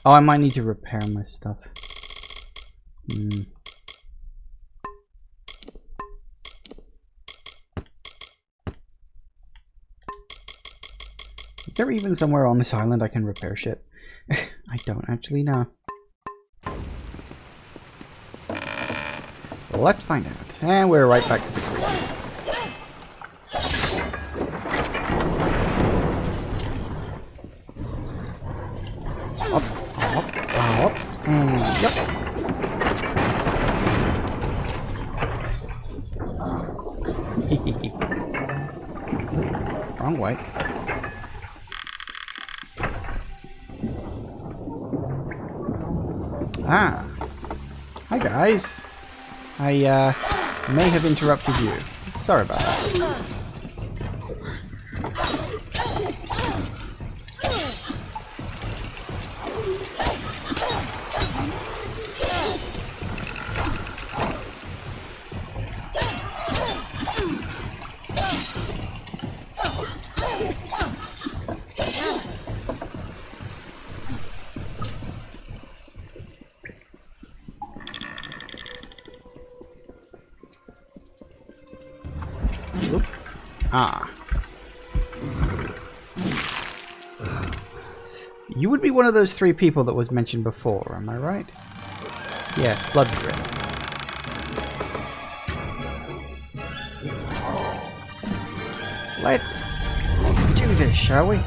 Oh, I might need to repair my stuff. Is there even somewhere on this island I can repair shit? I don't actually know. Well, let's find out. And we're right back to the creek. Up, and yep. Wrong way. Ah. Hi guys. I may have interrupted you. Sorry about that. Ah. You would be one of those three people that was mentioned before, am I right? Yes, blood drip. Let's do this, shall we?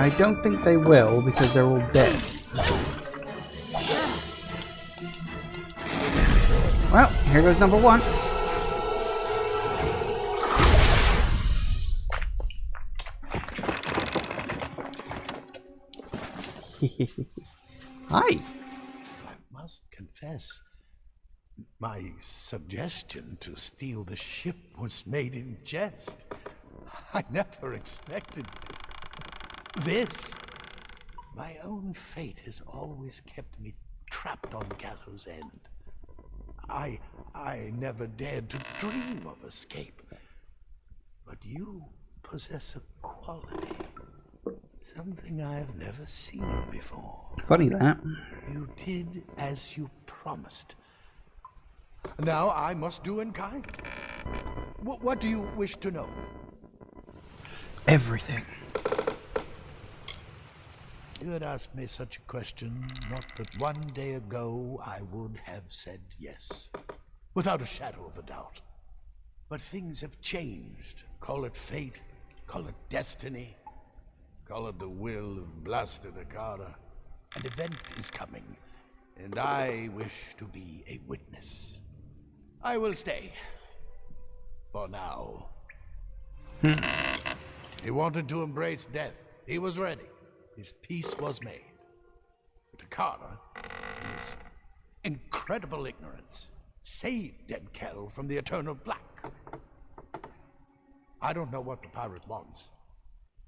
I don't think they will because they're all dead. Well, here goes number one. Hi. I must confess, my suggestion to steal the ship was made in jest. I never expected this. My own fate has always kept me trapped on Gallows End. I never dared to dream of escape. But you possess a quality, something I've never seen before. Funny that. You did as you promised. Now I must do in kind. What do you wish to know? Everything. You had asked me such a question not but one day ago, I would have said yes, without a shadow of a doubt. But things have changed. Call it fate, call it destiny, call it the will of blasted Akara. An event is coming, and I wish to be a witness. I will stay. For now. He wanted to embrace death. He was ready. His peace was made. But Akara, in his incredible ignorance, saved Dead Kel from the eternal black. I don't know what the pirate wants,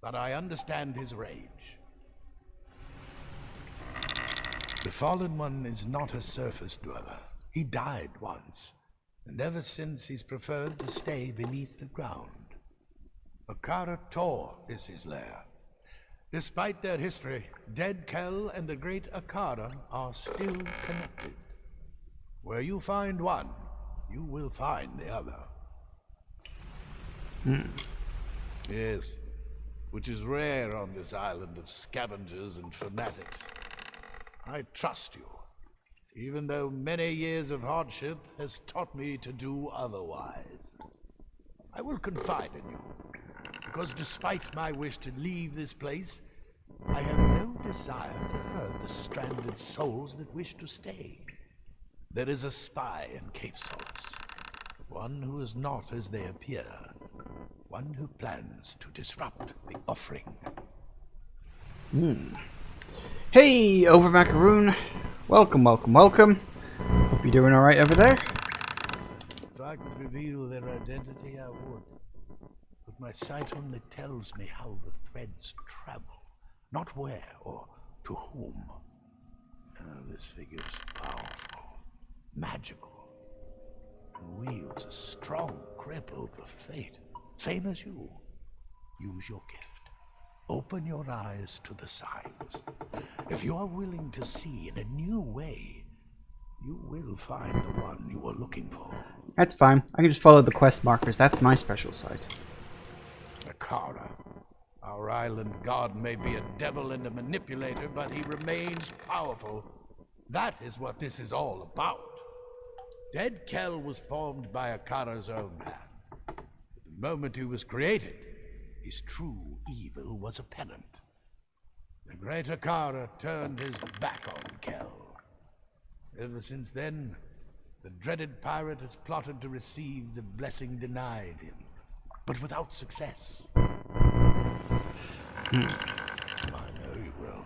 but I understand his rage. The Fallen One is not a surface dweller. He died once, and ever since he's preferred to stay beneath the ground. Akara Tor is his lair. Despite their history, Dead Kel and the great Akara are still connected. Where you find one, you will find the other. Yes, which is rare on this island of scavengers and fanatics. I trust you, even though many years of hardship has taught me to do otherwise. I will confide in you, because despite my wish to leave this place, I have no desire to hurt the stranded souls that wish to stay. There is a spy in Cape Solace, one who is not as they appear, one who plans to disrupt the offering. Hey, Over Macaroon. Welcome, welcome, welcome. Hope you're doing alright over there. If I could reveal their identity, I would. But my sight only tells me how the threads travel, not where or to whom. This figure is powerful, magical, and wields a strong grip over fate. Same as you. Use your gift. Open your eyes to the signs. If you are willing to see in a new way, you will find the one you are looking for. That's fine. I can just follow the quest markers. That's my special site. Akara. Our island god may be a devil and a manipulator, but he remains powerful. That is what this is all about. Dead Kel was formed by Akara's own hand. The moment he was created, his true evil was apparent. The great Akara turned his back on Kel. Ever since then, the dreaded pirate has plotted to receive the blessing denied him, but without success. I know you will.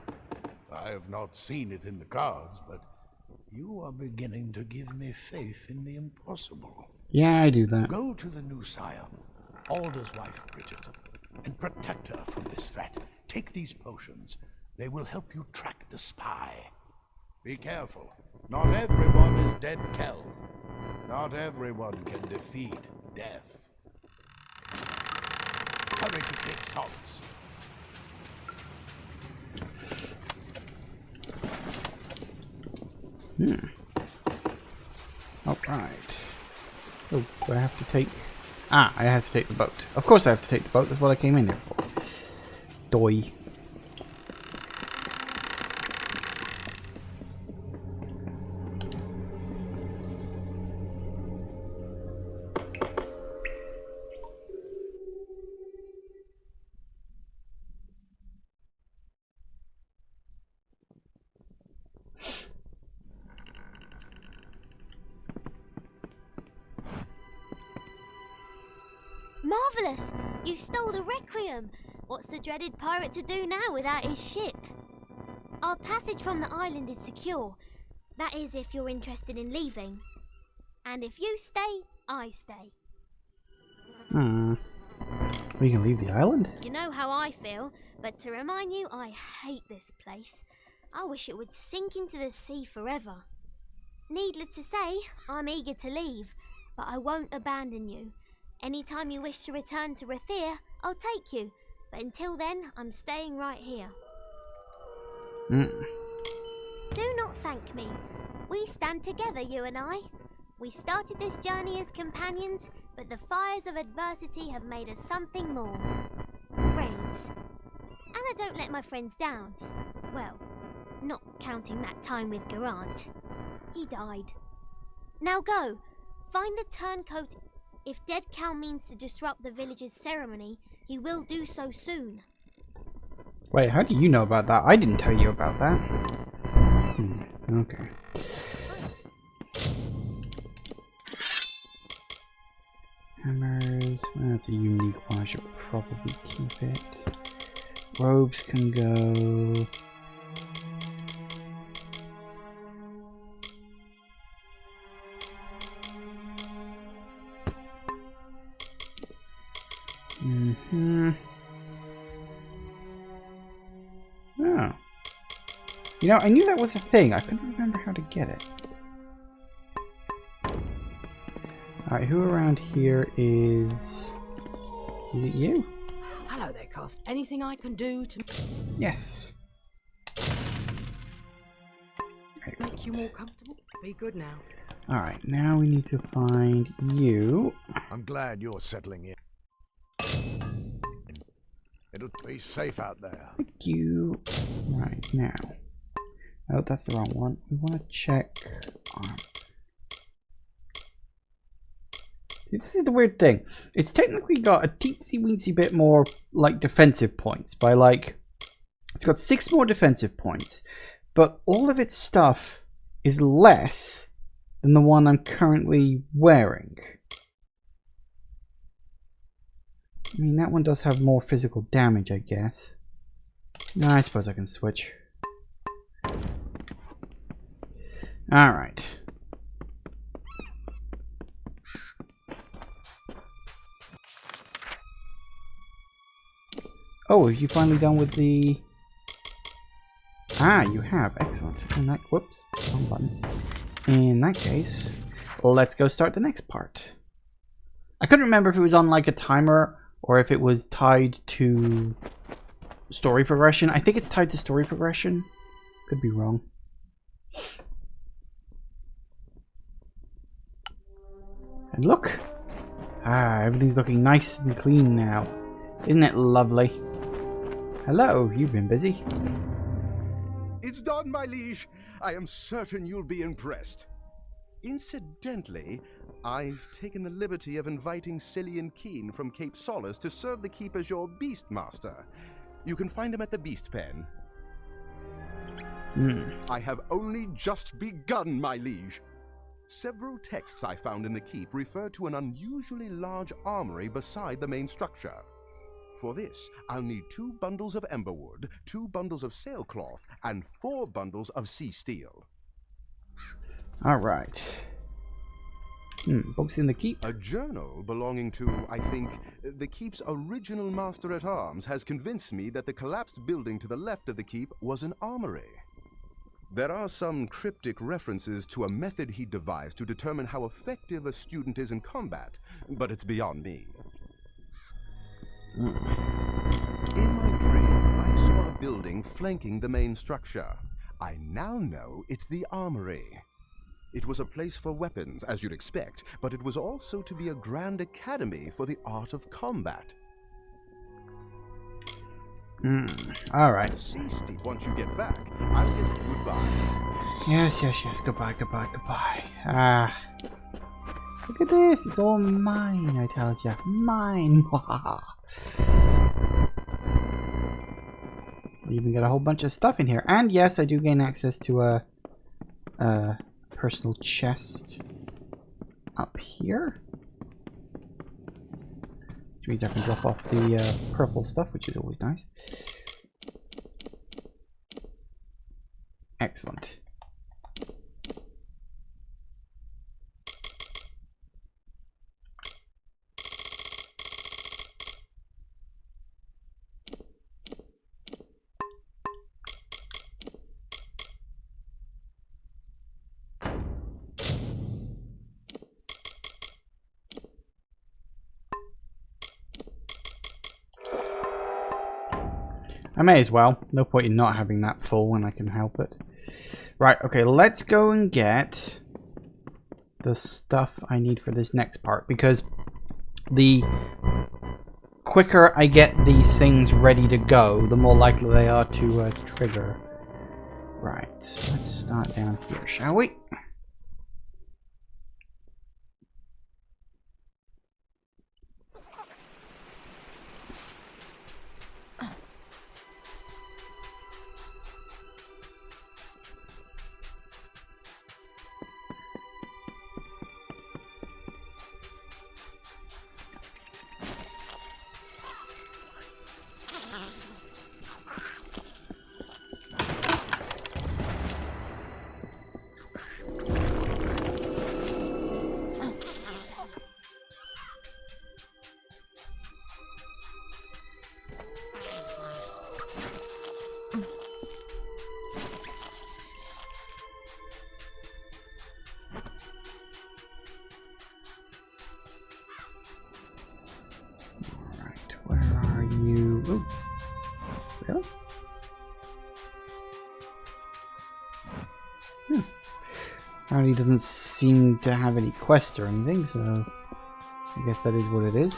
I have not seen it in the cards, but you are beginning to give me faith in the impossible. Yeah, I do that. Go to the new scion, Alder's wife, Bridget, and protect her from this threat. Take these potions. They will help you track the spy. Be careful. Not everyone is Dead Kel. Not everyone can defeat death. Hurry to Cape Solace. Alright. Oh, do I have to take... Ah, I have to take the boat. Of course I have to take the boat. That's what I came in here for. Doi. marvellous! You stole the Requiem! What's the dreaded pirate to do now without his ship? Our passage from the island is secure. That is, if you're interested in leaving. And if you stay, I stay. We can leave the island? You know how I feel, but to remind you, I hate this place. I wish it would sink into the sea forever. Needless to say, I'm eager to leave, but I won't abandon you. Anytime you wish to return to Rathir, I'll take you. But until then, I'm staying right here. Do not thank me. We stand together, you and I. We started this journey as companions, but the fires of adversity have made us something more. Friends. And I don't let my friends down. Well, not counting that time with Garant. He died. Now go. Find the turncoat. If Dead Kel means to disrupt the village's ceremony, he will do so soon. Wait, how do you know about that? I didn't tell you about that. Okay. Hammers. Well, that's a unique one. I should probably keep it. Robes can go. Oh. You know, I knew that was a thing. I couldn't remember how to get it. Alright, who around here is it you? Hello there, Cost. Anything I can do to Yes. make you more comfortable? Be good now. Alright, now we need to find you. I'm glad you're settling in. It'll be safe out there. Thank you. Right, now. Oh, that's the wrong one. We want to check arm. See, this is the weird thing. It's technically got a teensy weensy bit more, like, defensive points. By, like, it's got 6 more defensive points. But all of its stuff is less than the one I'm currently wearing. I mean, that one does have more physical damage, I guess. No, I suppose I can switch. Alright. Oh, have you finally done with the... Ah, you have. Excellent. In that... Whoops. Wrong button. In that case, let's go start the next part. I couldn't remember if it was on, like, a timer or if it was tied to story progression. I think it's tied to story progression. Could be wrong. And look! Ah, everything's looking nice and clean now. Isn't it lovely? Hello, you've been busy. It's done, my liege. I am certain you'll be impressed. Incidentally, I've taken the liberty of inviting Cillian Keen from Cape Solace to serve the keep as your beast master. You can find him at the beast pen. I have only just begun, my liege. Several texts I found in the keep refer to an unusually large armory beside the main structure. For this, I'll need 2 bundles of emberwood, 2 bundles of sailcloth, and 4 bundles of sea steel. Alright. Books in the keep. A journal belonging to, I think, the keep's original master-at-arms has convinced me that the collapsed building to the left of the keep was an armory. There are some cryptic references to a method he devised to determine how effective a student is in combat, but it's beyond me. In my dream, I saw a building flanking the main structure. I now know it's the armory. It was a place for weapons, as you'd expect, but it was also to be a grand academy for the art of combat. Alright. See, Steve, once you get back, I'll get goodbye. Yes. Goodbye. Ah. Look at this. It's all mine, I tell ya. Mine. We even got a whole bunch of stuff in here. And yes, I do gain access to a personal chest up here. means I can drop off the purple stuff, which is always nice. Excellent. I may as well. No point in not having that full when I can help it. Right, okay, let's go and get the stuff I need for this next part, because the quicker I get these things ready to go, the more likely they are to trigger. Right, let's start down here, shall we? Ooh. Really? Apparently doesn't seem to have any quests or anything, so I guess that is what it is.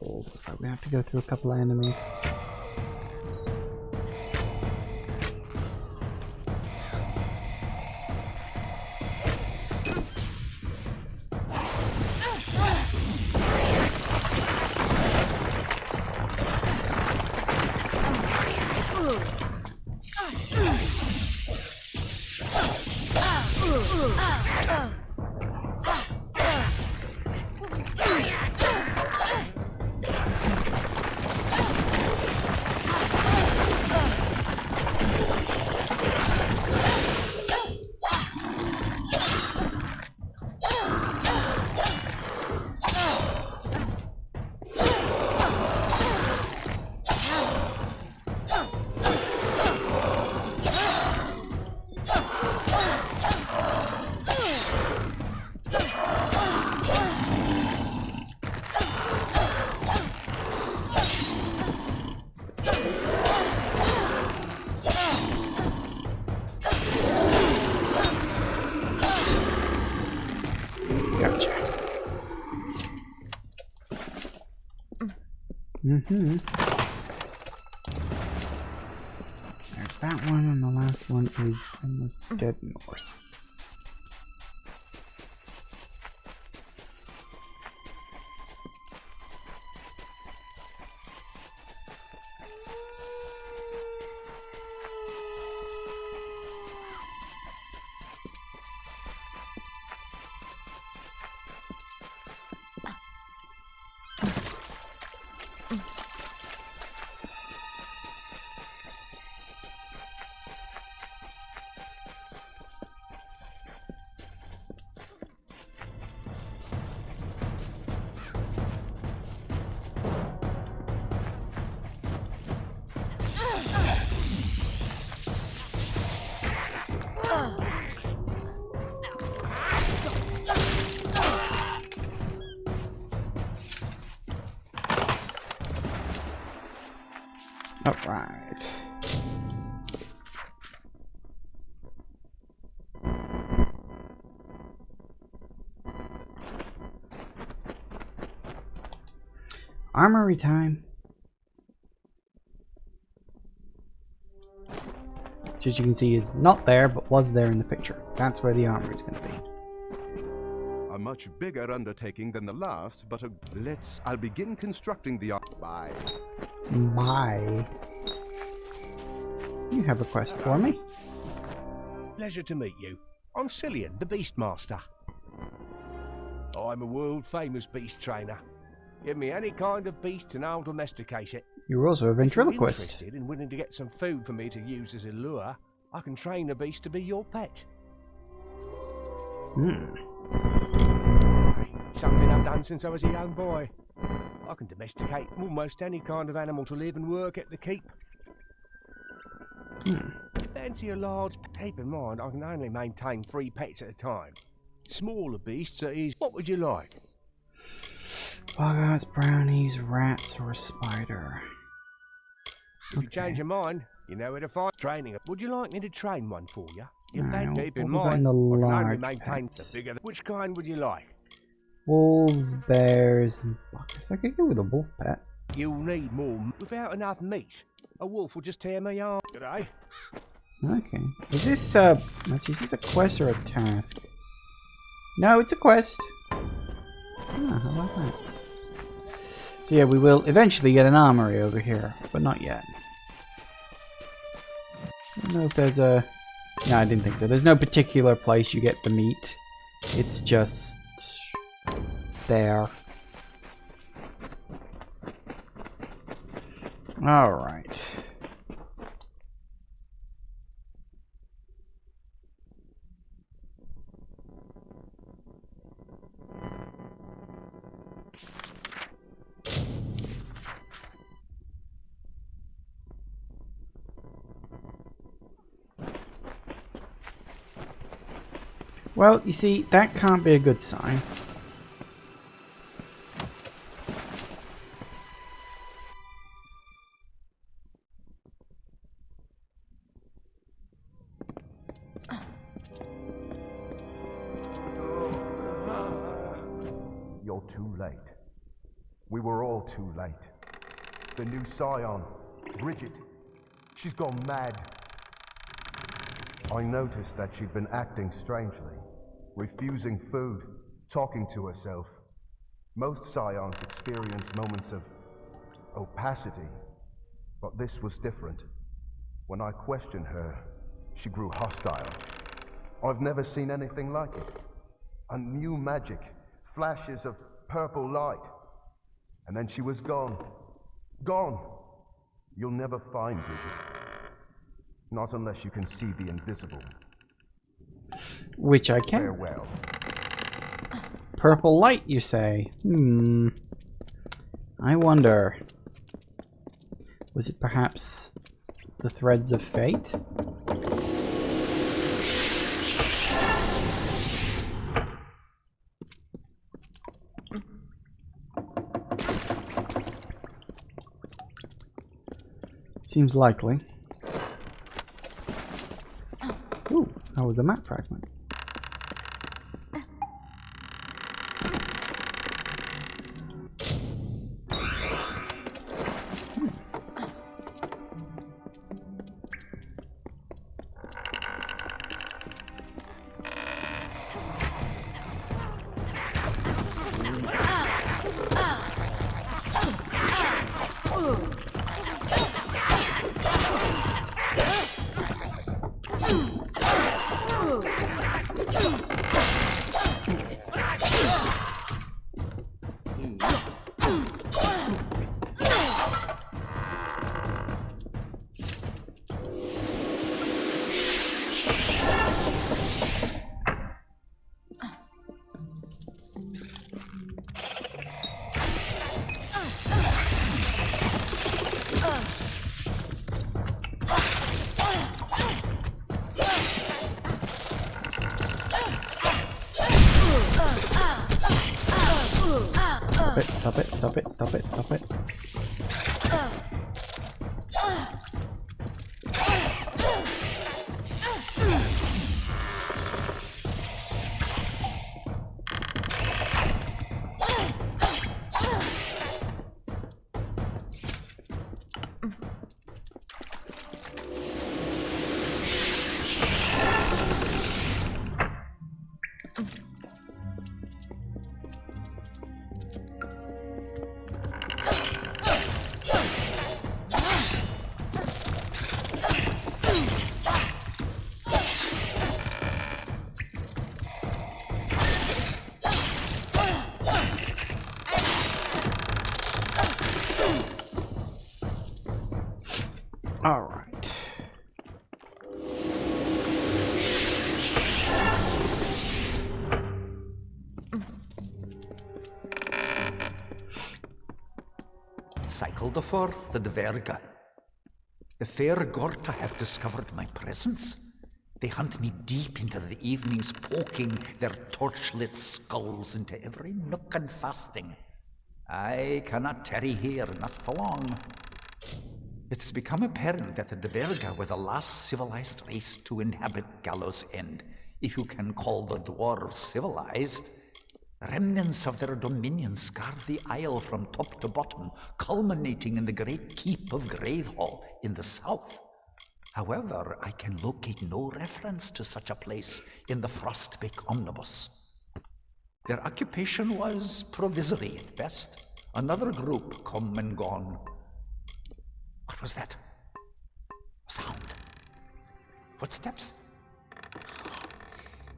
Looks like we have to go through a couple of enemies. There's that one, and the last one is almost dead north. Alright. Armory time. Which, as you can see, is not there, but was there in the picture. That's where the armory is going to be. A much bigger undertaking than the last, but I'll begin constructing the Bye. Bye. You have a quest for me? Pleasure to meet you. I'm Cillian, the Beastmaster. I'm a world-famous beast trainer. Give me any kind of beast and I'll domesticate it. You're also a If you're ventriloquist. interested and willing to get some food for me to use as a lure, I can train a beast to be your pet. It's something I've done since I was a young boy. I can domesticate almost any kind of animal to live and work at the keep. If you fancy a large, keep in mind I can only maintain 3 pets at a time. Smaller beasts are easy. What would you like? Boggarts, brownies, rats, or a spider. If you change your mind, you know where to find training. Would you like me to train one for you? You can No, keep in what about mind, the I can only large maintain pets? the bigger. Which kind would you like? Wolves, bears, and buckers. I could go with a wolf pet. You'll need more. Without enough meat, a wolf will just tear my arm. Today. Okay. Is this is this a quest or a task? No, it's a quest. Ah, how about that? So yeah, we will eventually get an armory over here, but not yet. I don't know if there's a... No, I didn't think so. There's no particular place you get the meat. It's just... there. Alright. Well, you see, that can't be a good sign. You're too late. We were all too late. The new Scion, Bridget, she's gone mad. I noticed that she'd been acting strangely, refusing food, talking to herself. Most Scions experience moments of opacity, but this was different. When I questioned her, she grew hostile. I've never seen anything like it. A new magic, flashes of purple light. And then she was gone. Gone. You'll never find Bridget. Not unless you can see the invisible. Which I can. Farewell. Purple light, you say? I wonder. Was it perhaps the threads of fate? Seems likely. Ooh, that was a map fragment. Stop it, stop it, stop it, stop it. cycled forth the Dverga. The fair Gorta have discovered my presence. They hunt me deep into the evenings, poking their torchlit skulls into every nook and fasting. I cannot tarry here, not for long. It's become apparent that the Dverga were the last civilized race to inhabit Gallows End, if you can call the dwarves civilized. Remnants of their dominion scar the isle from top to bottom, culminating in the great keep of Gravehall in the south. However, I can locate no reference to such a place in the Frostbake Omnibus. Their occupation was provisory at best. Another group come and gone. What was that? A sound. Footsteps?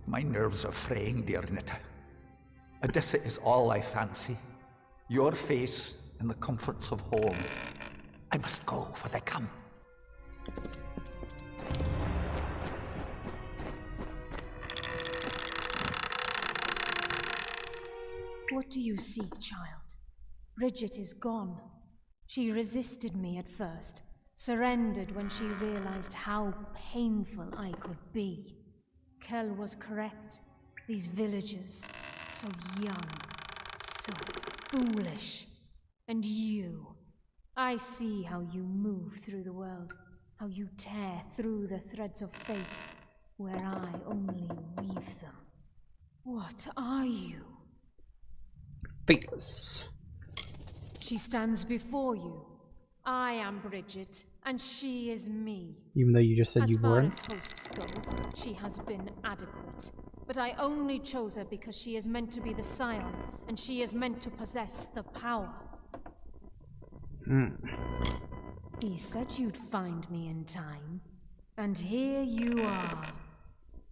My nerves are fraying, dear Nita. Odessa is all I fancy. Your face and the comforts of home. I must go, for they come. What do you seek, child? Bridget is gone. She resisted me at first, surrendered when she realized how painful I could be. Kel was correct. These villagers, so young, so foolish. And you, I see how you move through the world, how you tear through the threads of fate, where I only weave them. What are you? Fateless. She stands before you. I am Bridget, and she is me. Even though you just said you weren't. As far as hosts go, she has been adequate. But I only chose her because she is meant to be the scion, and she is meant to possess the power. He said you'd find me in time, and here you are.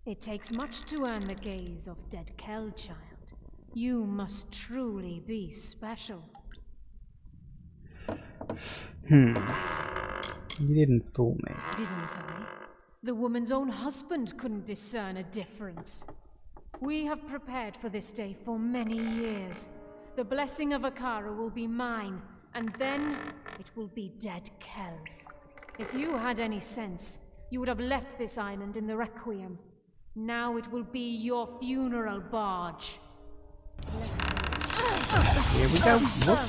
It takes much to earn the gaze of Dead Kel, child. You must truly be special. You didn't fool me. Didn't I? The woman's own husband couldn't discern a difference. We have prepared for this day for many years. The blessing of Akara will be mine, and then it will be Dead Kel's. If you had any sense, you would have left this island in the Requiem. Now it will be your funeral barge. Here we go. Whoop.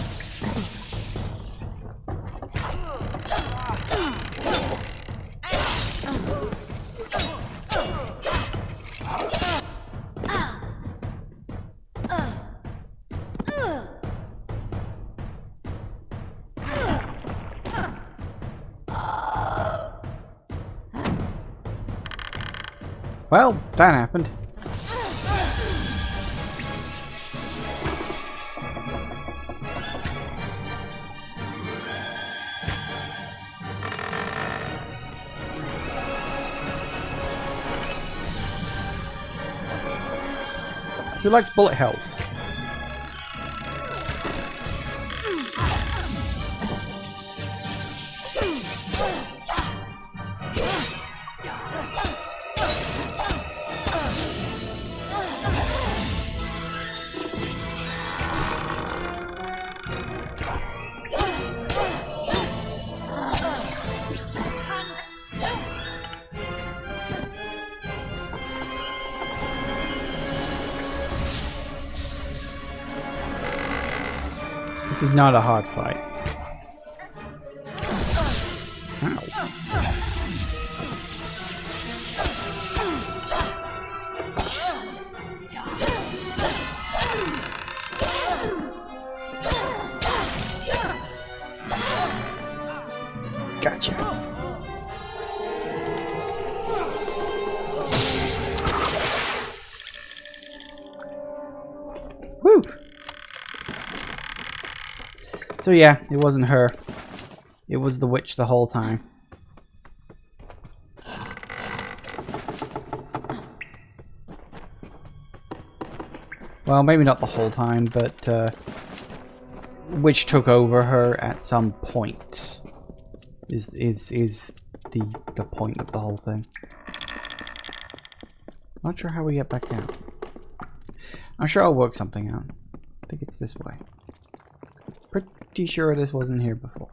Well, that happened. Who likes bullet hells? This is not a hard fight. Ow. Gotcha. Woo! So yeah, it wasn't her. It was the witch the whole time. Well, maybe not the whole time, but witch took over her at some point. Is the point of the whole thing. Not sure how we get back out. I'm sure I'll work something out. I think it's this way. Pretty sure this wasn't here before.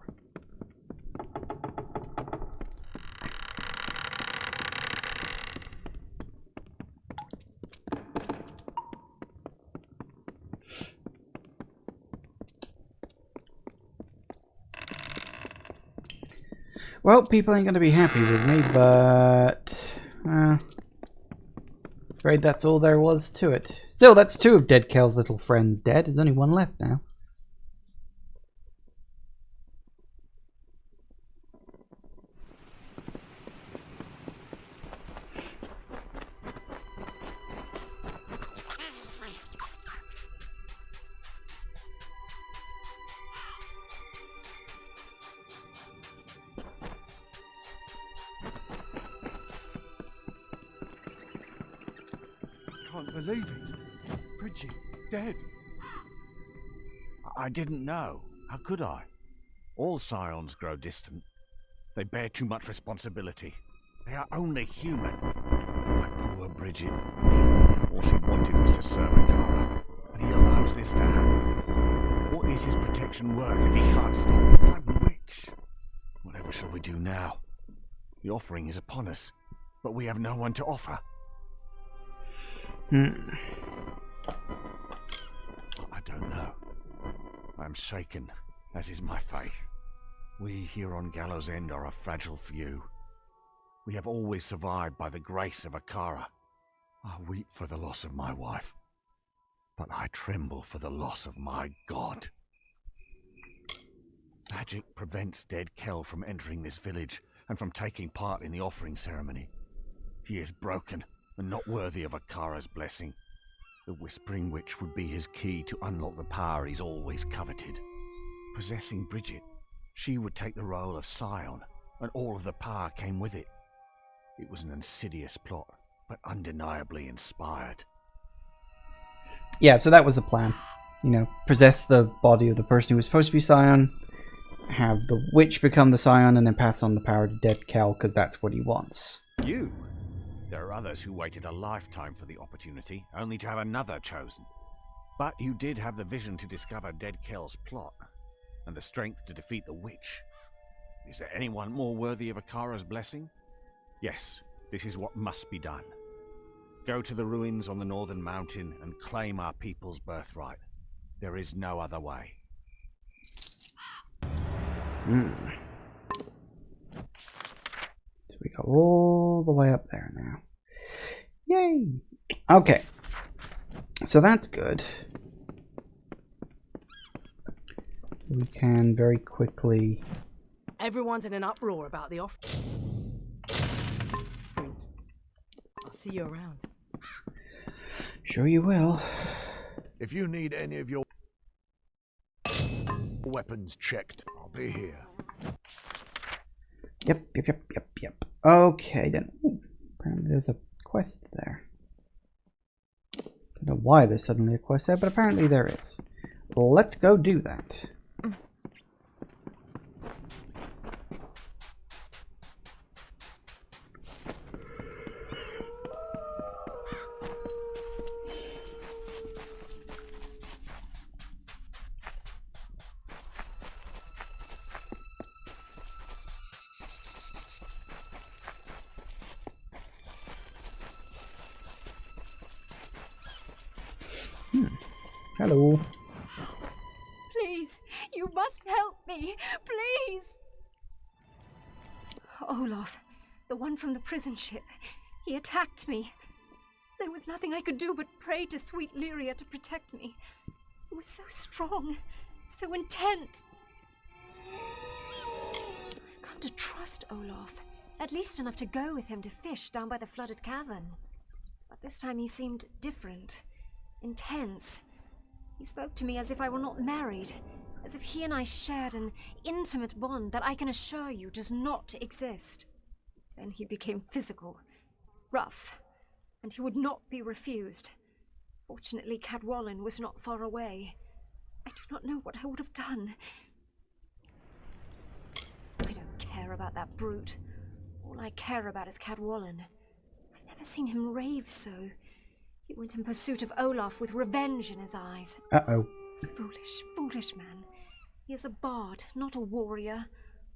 Well, people ain't gonna be happy with me, but afraid that's all there was to it. Still, that's 2 of Dead Kel's little friends dead. There's only 1 left now. Can't believe it. Bridget, dead. I didn't know. How could I? All scions grow distant. They bear too much responsibility. They are only human. My poor Bridget. All she wanted was to serve Akara, and he allows this to happen. What is his protection worth if he can't stop one witch? Whatever shall we do now? The offering is upon us, but we have no one to offer. I don't know. I am shaken, as is my faith. We here on Gallows End are a fragile few. We have always survived by the grace of Akara. I weep for the loss of my wife, but I tremble for the loss of my god. Magic prevents Dead Kel from entering this village and from taking part in the offering ceremony. He is broken and not worthy of Akara's blessing. The Whispering Witch would be his key to unlock the power he's always coveted. Possessing Bridget, she would take the role of scion, and all of the power came with it. It was an insidious plot, but undeniably inspired. Yeah, so that was the plan. You know, possess the body of the person who was supposed to be scion, have the witch become the scion, and then pass on the power to Dead Kel, because that's what he wants. You? There are others who waited a lifetime for the opportunity, only to have another chosen. But you did have the vision to discover Dead Kel's plot, and the strength to defeat the witch. Is there anyone more worthy of Akara's blessing? Yes, this is what must be done. Go to the ruins on the northern mountain and claim our people's birthright. There is no other way. So we go all the way up there now. Yay! Okay. So that's good. We can very quickly... Everyone's in an uproar about the offer. I'll see you around. Sure you will. If you need any of your weapons checked, I'll be here. Yep. Okay, then. Ooh, apparently there's a quest there. Don't know why there's suddenly a quest there, but apparently there is. Let's go do that. Hello. Please, you must help me. Please. Olaf, the one from the prison ship. He attacked me. There was nothing I could do but pray to sweet Lyria to protect me. He was so strong, so intent. I've come to trust Olaf, at least enough to go with him to fish down by the flooded cavern. But this time he seemed different, intense. He spoke to me as if I were not married, as if he and I shared an intimate bond that I can assure you does not exist. Then he became physical, rough, and he would not be refused. Fortunately, Cadwallon was not far away. I do not know what I would have done. I don't care about that brute. All I care about is Cadwallon. I've never seen him rave so. He went in pursuit of Olaf with revenge in his eyes. Uh-oh. Foolish, foolish man. He is a bard, not a warrior.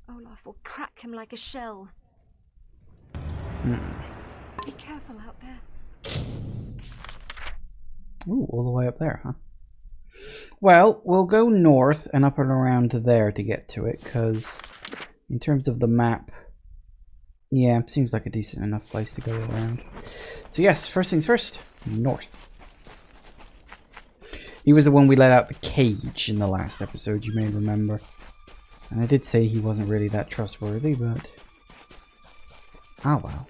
Olaf will crack him like a shell. Be careful out there. Ooh, all the way up there, huh? Well, we'll go north and up and around to there to get to it, because in terms of the map, yeah, it seems like a decent enough place to go around. So yes, first things first, north. He was the one we let out the cage in the last episode, you may remember. And I did say he wasn't really that trustworthy, but... ah, well.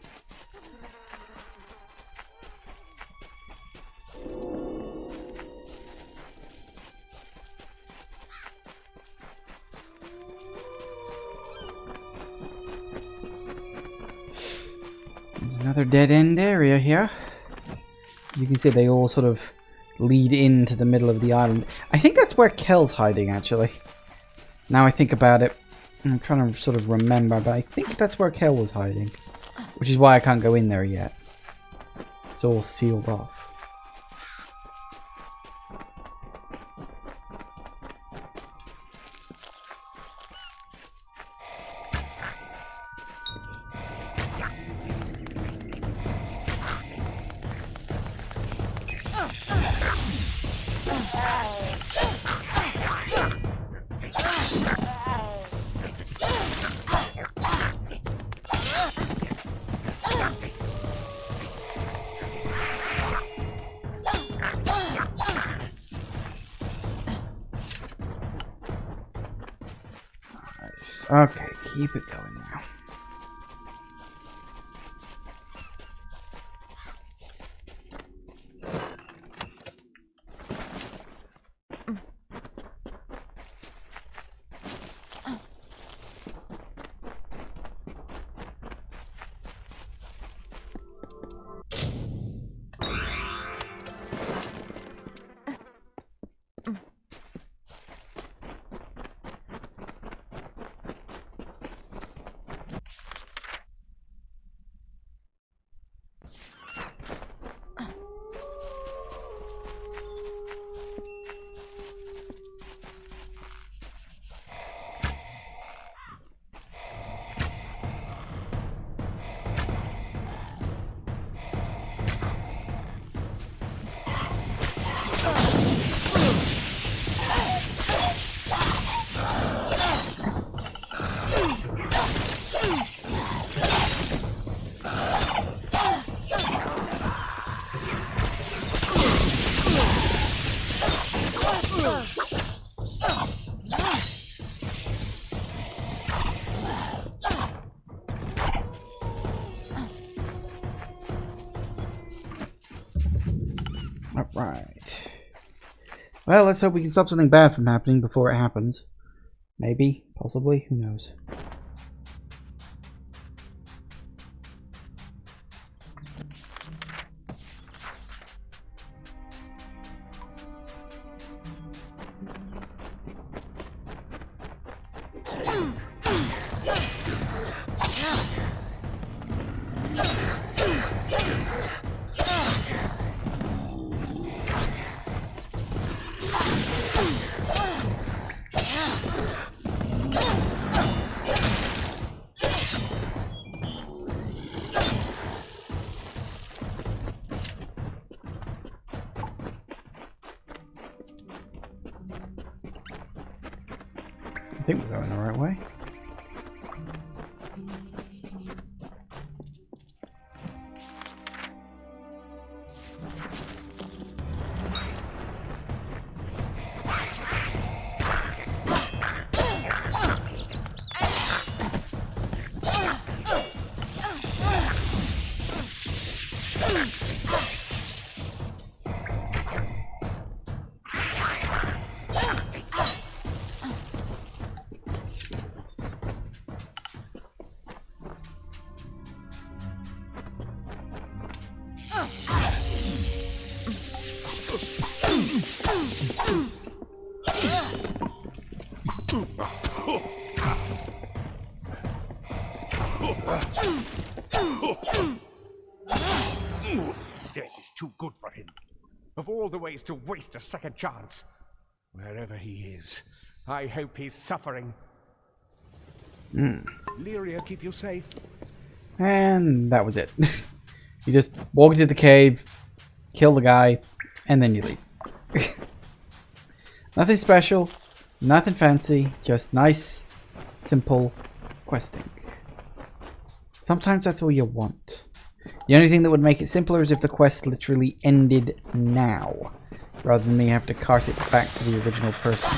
There's another dead-end area here. You can see they all sort of lead into the middle of the island. I think that's where Kel's hiding, actually. Now I think about it, I'm trying to sort of remember, but I think that's where Kel was hiding. Which is why I can't go in there yet. It's all sealed off. Okay, keep it going now. Alright. Well, let's hope we can stop something bad from happening before it happens. Maybe, possibly, who knows. I think we're going the right way. Death is too good for him. Of all the ways to waste a second chance. Wherever he is, I hope he's suffering. Lyria, keep you safe. And that was it. You just walk into the cave, kill the guy, and then you leave. Nothing special, nothing fancy, just nice, simple questing. Sometimes that's all you want. The only thing that would make it simpler is if the quest literally ended now, rather than me have to cart it back to the original person.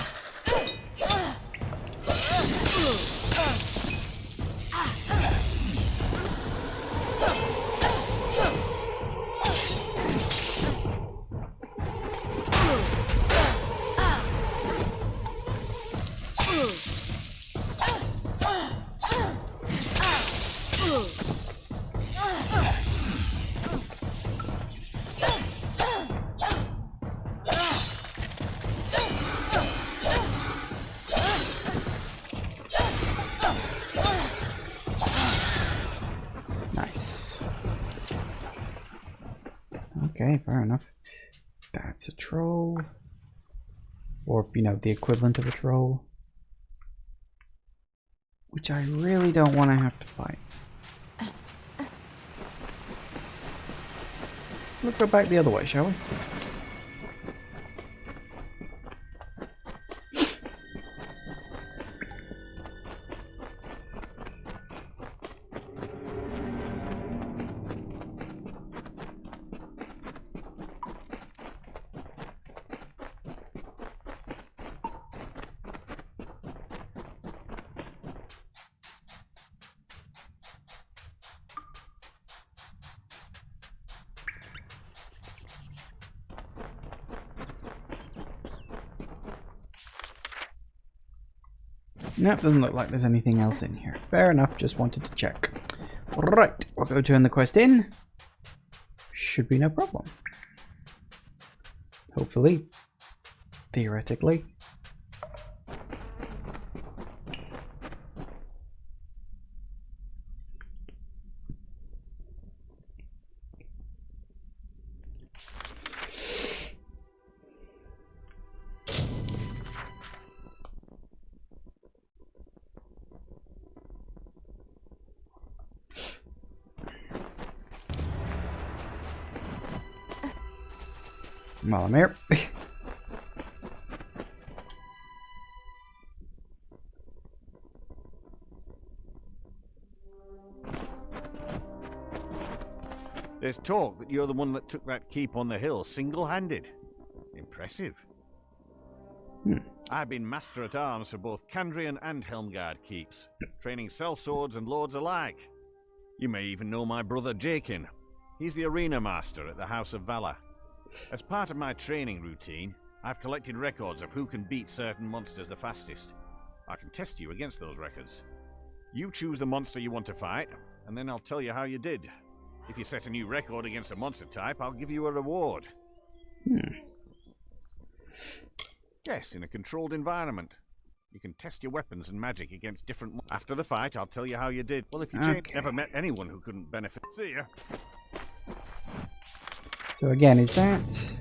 Okay, fair enough. That's a troll. Or, you know, the equivalent of a troll. Which I really don't want to have to fight. Let's go back the other way, shall we? Nope, doesn't look like there's anything else in here. Fair enough, just wanted to check. Right, we'll go turn the quest in. Should be no problem. Hopefully. Theoretically. While I'm here. There's talk that you're the one that took that keep on the hill single-handed. Impressive. I've been Master at Arms for both Candrian and Helmgard keeps, training sellswords and lords alike. You may even know my brother Jakin. He's the arena master at the House of Valor. As part of my training routine, I've collected records of who can beat certain monsters the fastest. I can test you against those records. You choose the monster you want to fight, and then I'll tell you how you did. If you set a new record against a monster type, I'll give you a reward. Yes, in a controlled environment. You can test your weapons and magic against different monsters. After the fight, I'll tell you how you did. Well, if you never met anyone who couldn't benefit. See ya. So again, is that...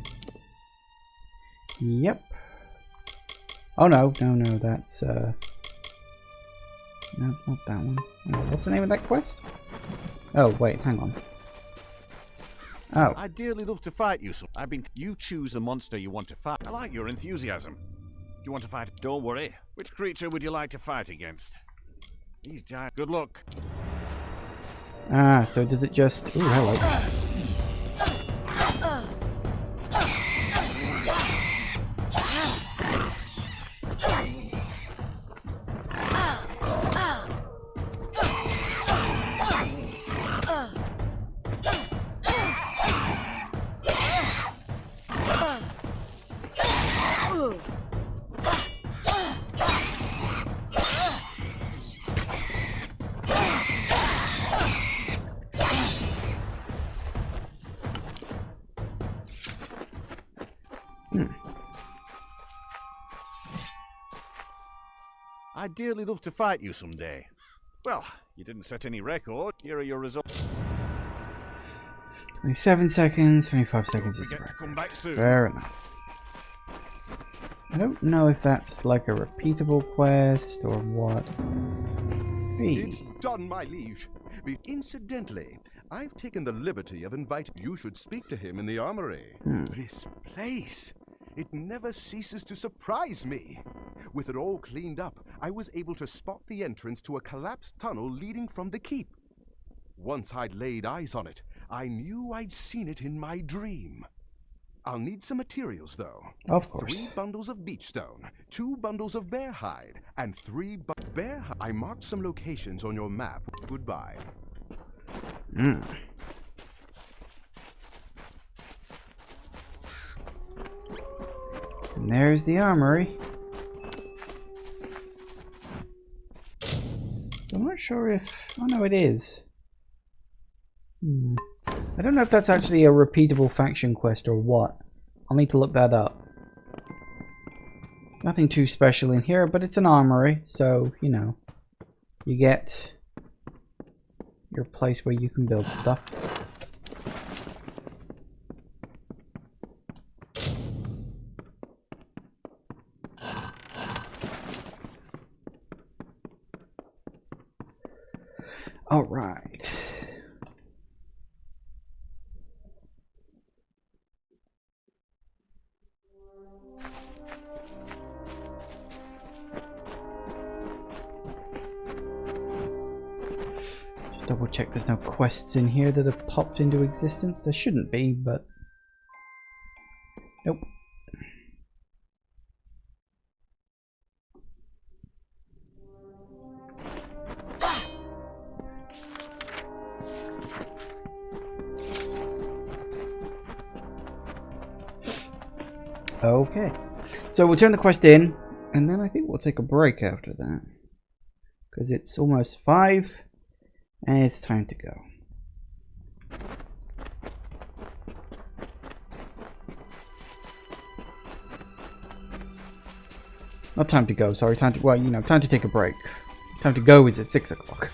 Yep. Oh no, that's no, not that one. Oh, what's the name of that quest? Oh, wait, hang on. Oh. I'd dearly love to fight you, so you choose the monster you want to fight. I like your enthusiasm. Do you want to fight? Don't worry. Which creature would you like to fight against? These giant. Good luck. Ah, so does it just... Ooh, hello. I'd dearly love to fight you someday. Well, you didn't set any record. Here are your results. 27 seconds, 25 seconds is the record. Come back soon. Fair enough. I don't know if that's like a repeatable quest or what. Hey. It's done, my liege. Incidentally, I've taken the liberty of inviting you should speak to him in the armory. This place, it never ceases to surprise me. With it all cleaned up, I was able to spot the entrance to a collapsed tunnel leading from the keep. Once I'd laid eyes on it, I knew I'd seen it in my dream. I'll need some materials, though. Of course. 3 bundles of beachstone, 2 bundles of bear hide, and 3 bear hide. I marked some locations on your map. Goodbye. And there's the armory. So I'm not sure if... Oh no, it is. I don't know if that's actually a repeatable faction quest or what. I'll need to look that up. Nothing too special in here, but it's an armory, so, you know, you get your place where you can build stuff. All right. Double check there's no quests in here that have popped into existence. There shouldn't be, but nope. Okay, so we'll turn the quest in, and then I think we'll take a break after that, because it's almost 5. And it's time to go. Not time to go, sorry. Time to, well, you know, time to take a break. Time to go is at 6 o'clock.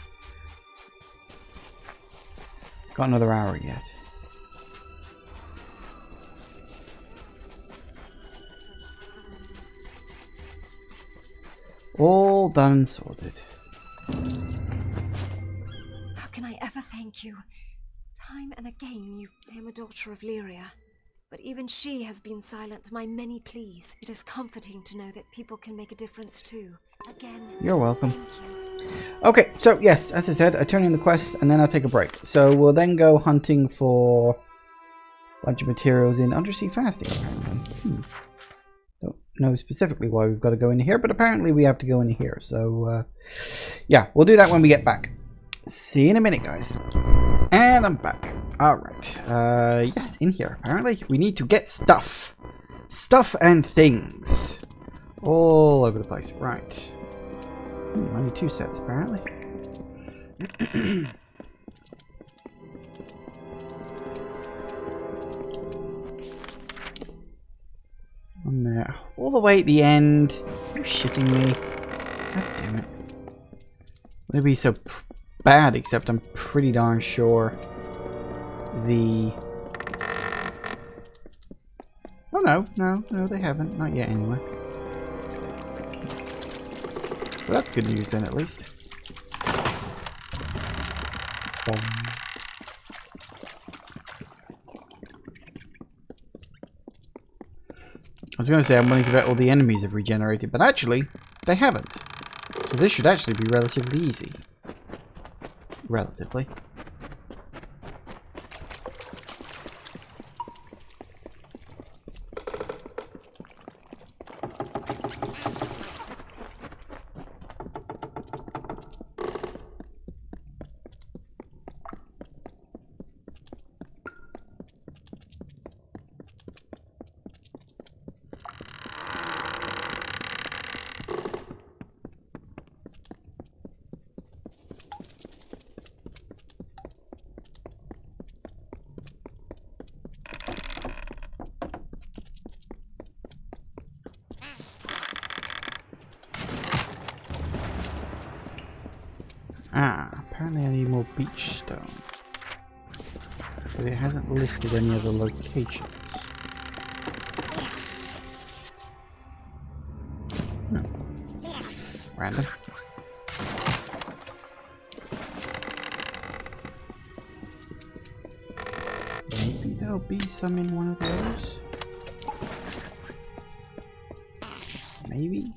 Got another hour yet. All done and sorted. How can I ever thank you? Time and again I am a daughter of Lyria, but even she has been silent to my many pleas. It is comforting to know that people can make a difference too. Again, you're welcome. Thank you. Okay, so yes, as I said, I turn in the quest and then I'll take a break. So we'll then go hunting for a bunch of materials in Undersea Fasting, apparently. Don't know specifically why we've got to go into here, but apparently we have to go into here. So, yeah, we'll do that when we get back. See you in a minute, guys. And I'm back. Alright. Yes, in here, apparently. We need to get stuff. Stuff and things. All over the place. Right. Only 2 sets, apparently. On there. All the way at the end. Are you shitting me? God damn it. Would it be so bad, except I'm pretty darn sure the... Oh no, they haven't. Not yet anyway. Well, that's good news then, at least. I was going to say I'm wondering if all the enemies have regenerated, but actually, they haven't. So this should actually be relatively easy. Relatively. Ah, apparently I need more beach stone. But it hasn't listed any other locations. Random. Maybe there'll be some in one of those. Maybe.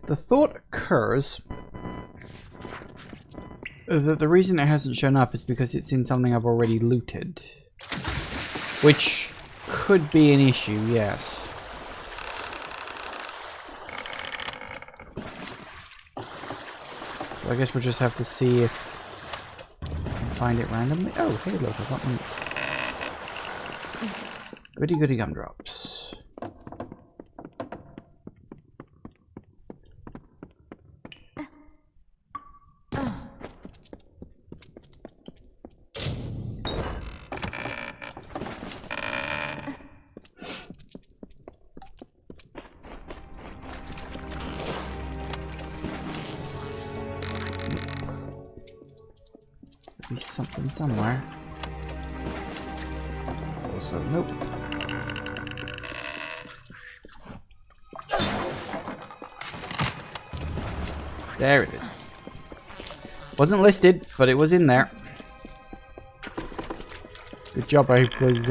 The thought occurs that the reason it hasn't shown up is because it's in something I've already looted. Which could be an issue, yes. So I guess we'll just have to see if I can find it randomly. Oh, hey look, I've got me. Goody goody gumdrops. Be something somewhere. Also, nope. There it is. Wasn't listed, but it was in there. Good job I was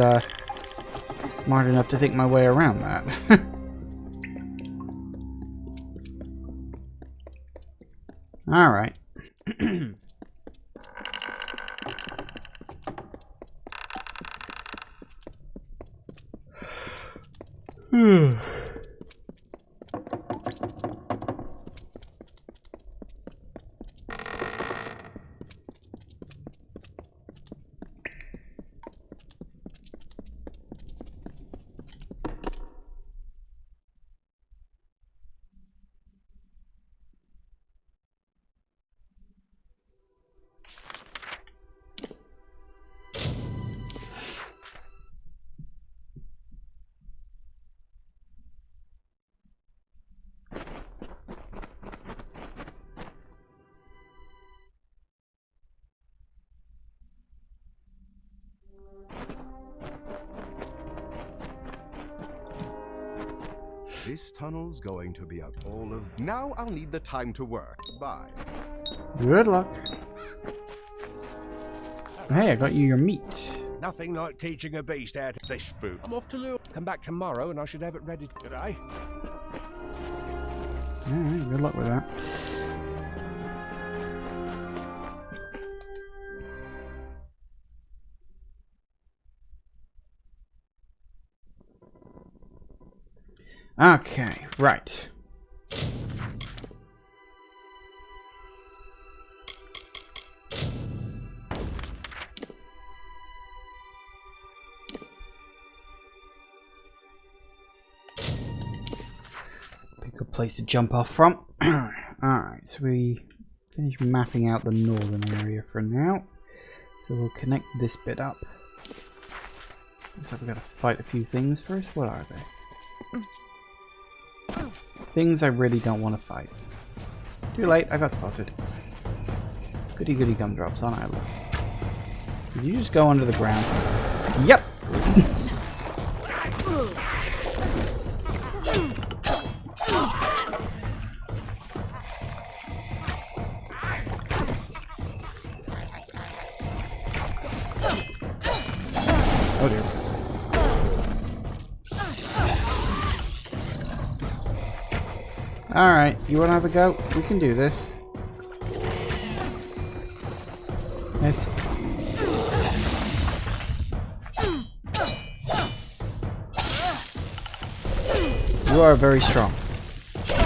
smart enough to think my way around that. Alright. This tunnel's going to be a ball of... Now I'll need the time to work. Bye. Good luck. Hey, I got you your meat. Nothing like teaching a beast how to fish food. I'm off to lure. Come back tomorrow and I should have it ready today. Alright, good luck with that. Okay, right. Pick a place to jump off from. Alright, so we finish mapping out the northern area for now. So we'll connect this bit up. Looks like we've got to fight a few things first. What are they? Things I really don't want to fight. Too late, I got spotted. Goody goody gumdrops on island. Did you just go under the ground? Yep! Oh dear. Alright, you wanna have a go? We can do this. Nice. You are very strong.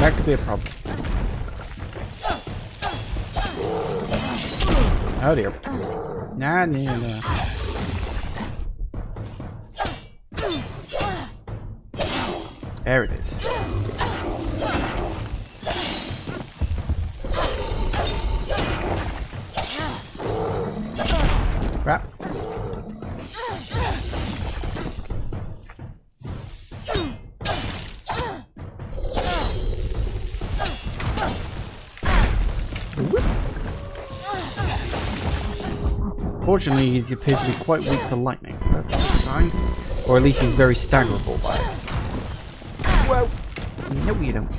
That could be a problem. Oh dear. Nah, nah, nah. There it is. Crap. Fortunately, he appears to be quite weak to lightning, so that's a good sign. Or at least he's very staggerable by it. Whoa! No, you don't.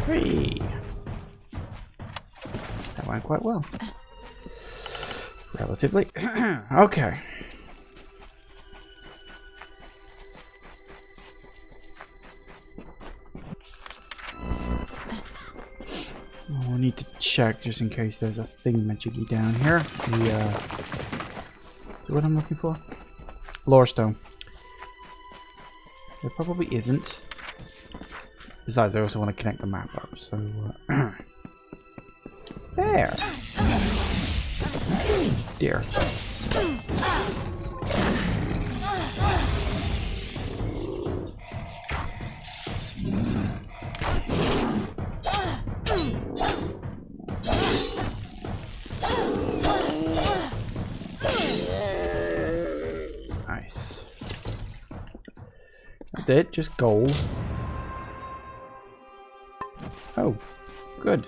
Hey. That went quite well. Relatively. Okay. Oh, I need to check just in case there's a thingamajiggy down here. So what I'm looking for? Lore stone. There probably isn't. Besides, I also want to connect the map up, so... there! Dear. Nice. That's it, just gold. Oh, good.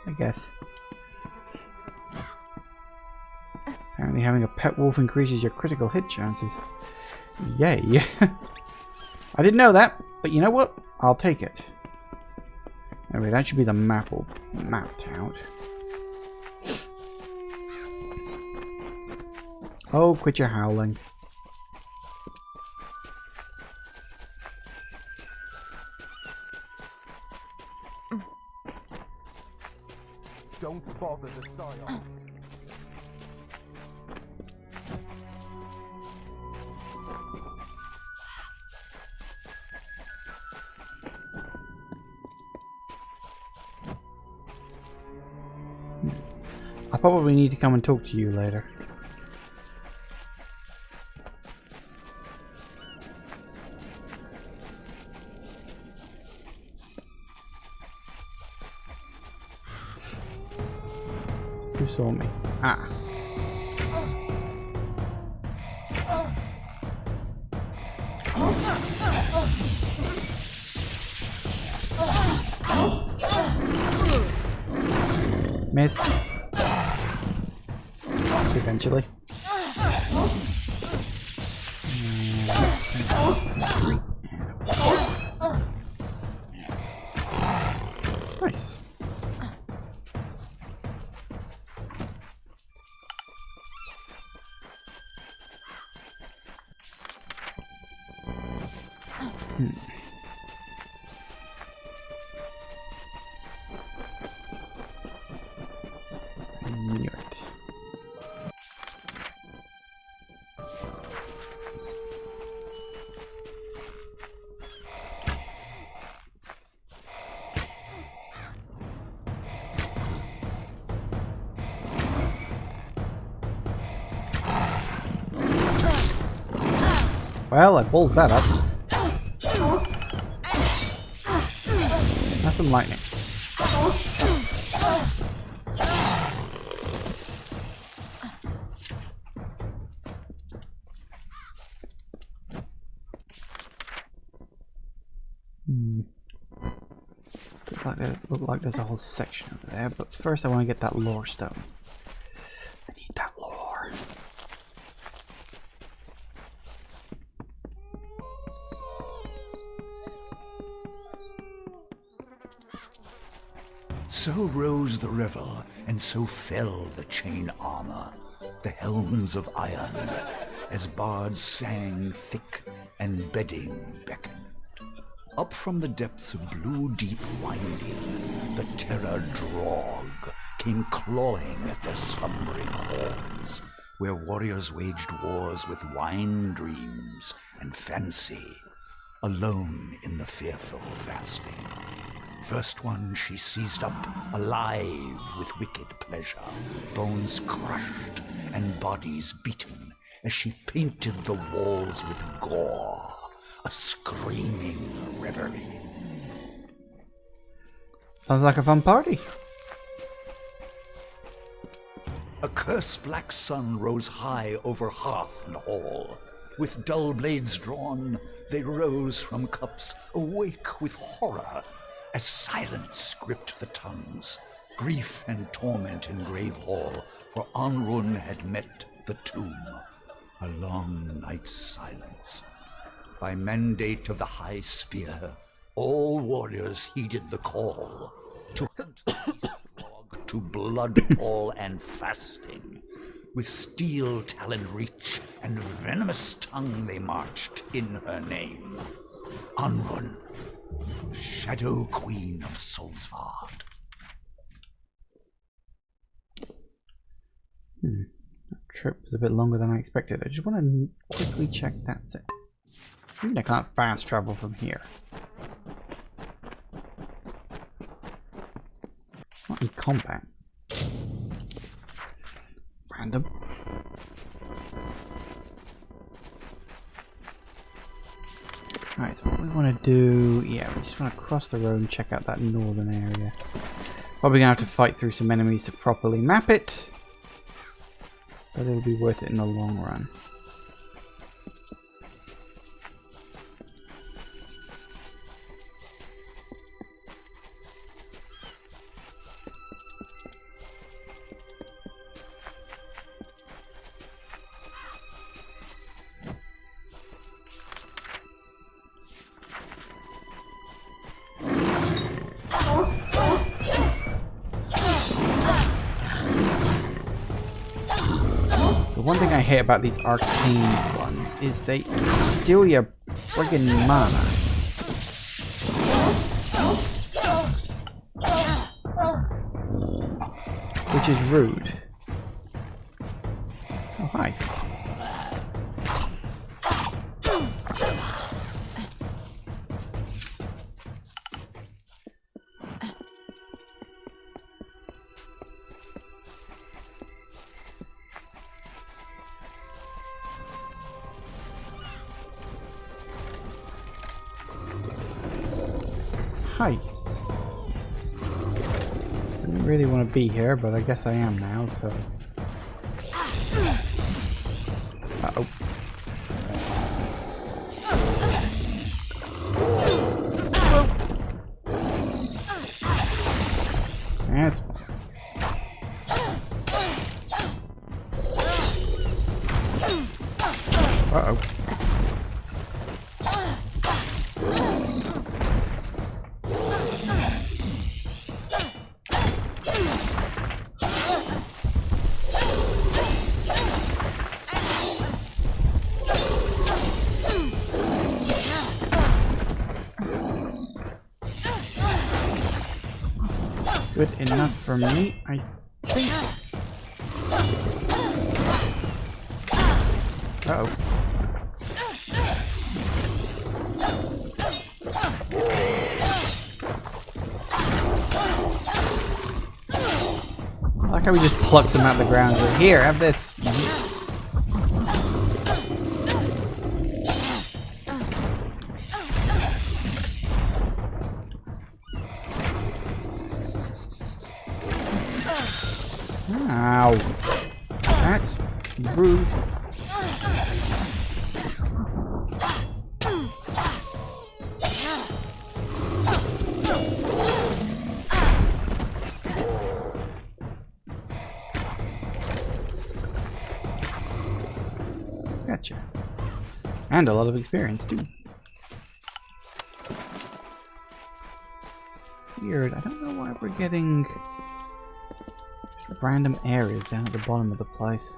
I guess. Apparently having a pet wolf increases your critical hit chances. Yay. I didn't know that, but you know what? I'll take it. Anyway, that should be the map all mapped out. Oh, quit your howling. Don't bother the scion. I probably need to come and talk to you later. Who saw me? Ah. Missed. Eventually. Nice. Knew it. Well, I balls that up. That's some lightning. Look like there's a whole section over there, but first I want to get that lore stone. I need that lore. So rose the revel, and so fell the chain armor, the helms of iron, as bards sang thick and bedding beckoned. Up from the depths of blue deep winding, the terror drog came clawing at their slumbering halls, where warriors waged wars with wine dreams and fancy, alone in the fearful fasting. First one she seized up, alive with wicked pleasure, bones crushed and bodies beaten, as she painted the walls with gore, a screaming reverie. Sounds like a fun party. A curse-black sun rose high over hearth and hall. With dull blades drawn, they rose from cups, awake with horror, as silence gripped the tongues. Grief and torment in Grave Hall, for Anrun had met the tomb. A long night's silence. By mandate of the High Spear, all warriors heeded the call to hunt the beast frog to bloodfall and fasting. With steel-taloned reach and venomous tongue they marched in her name. Anrun, Shadow Queen of Solsvard. That trip was a bit longer than I expected. I just want to quickly check that's it. I mean, I can't fast travel from here. Not in combat. Random. Alright, so what we want to do... Yeah, we just want to cross the road and check out that northern area. Probably going to have to fight through some enemies to properly map it. But it'll be worth it in the long run. The one thing I hate about these arcane ones is they steal your friggin' mana. Which is rude. Oh, hi. Hi. Didn't really want to be here, but I guess I am now, so... Uh-oh. That's... Uh-oh. Good enough for me, I think. Uh-oh. I like how he just plucks them out the ground. Like, here, have this. Ow. That's rude. Gotcha. And a lot of experience, too. Weird. I don't know why we're getting... random areas down at the bottom of the place.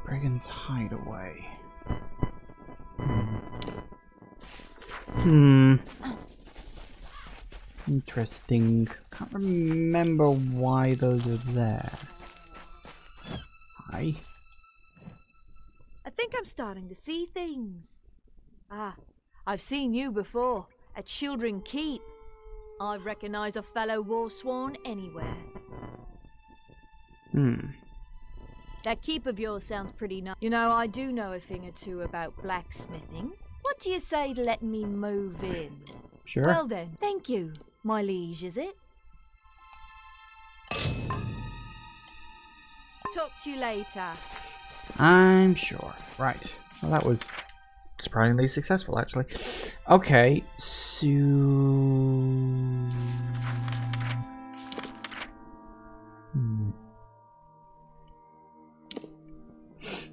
Brigand's Hideaway. Interesting. Can't remember why those are there. Hi. I think I'm starting to see things. Ah, I've seen you before, at Children Keep. I recognize a fellow war sworn anywhere. That keep of yours sounds pretty nice. You know, I do know a thing or two about blacksmithing. What do you say to let me move in? Sure. Well then, thank you, my liege, is it? Talk to you later. I'm sure. Right. Well, that was surprisingly successful, actually. Okay, so...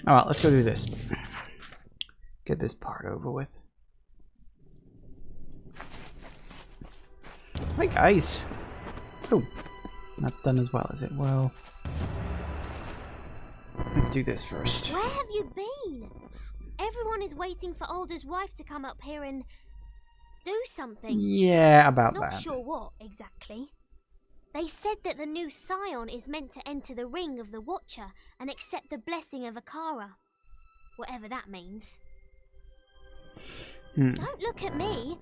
Alright, let's go do this. Get this part over with. Hi, guys. Oh, that's done as well, is it? Well... Let's do this first. Where have you been? Everyone is waiting for Alder's wife to come up here and do something. Yeah, about Not that. sure what, exactly. They said that the new scion is meant to enter the ring of the Watcher and accept the blessing of Akara. Whatever that means. Don't look at me.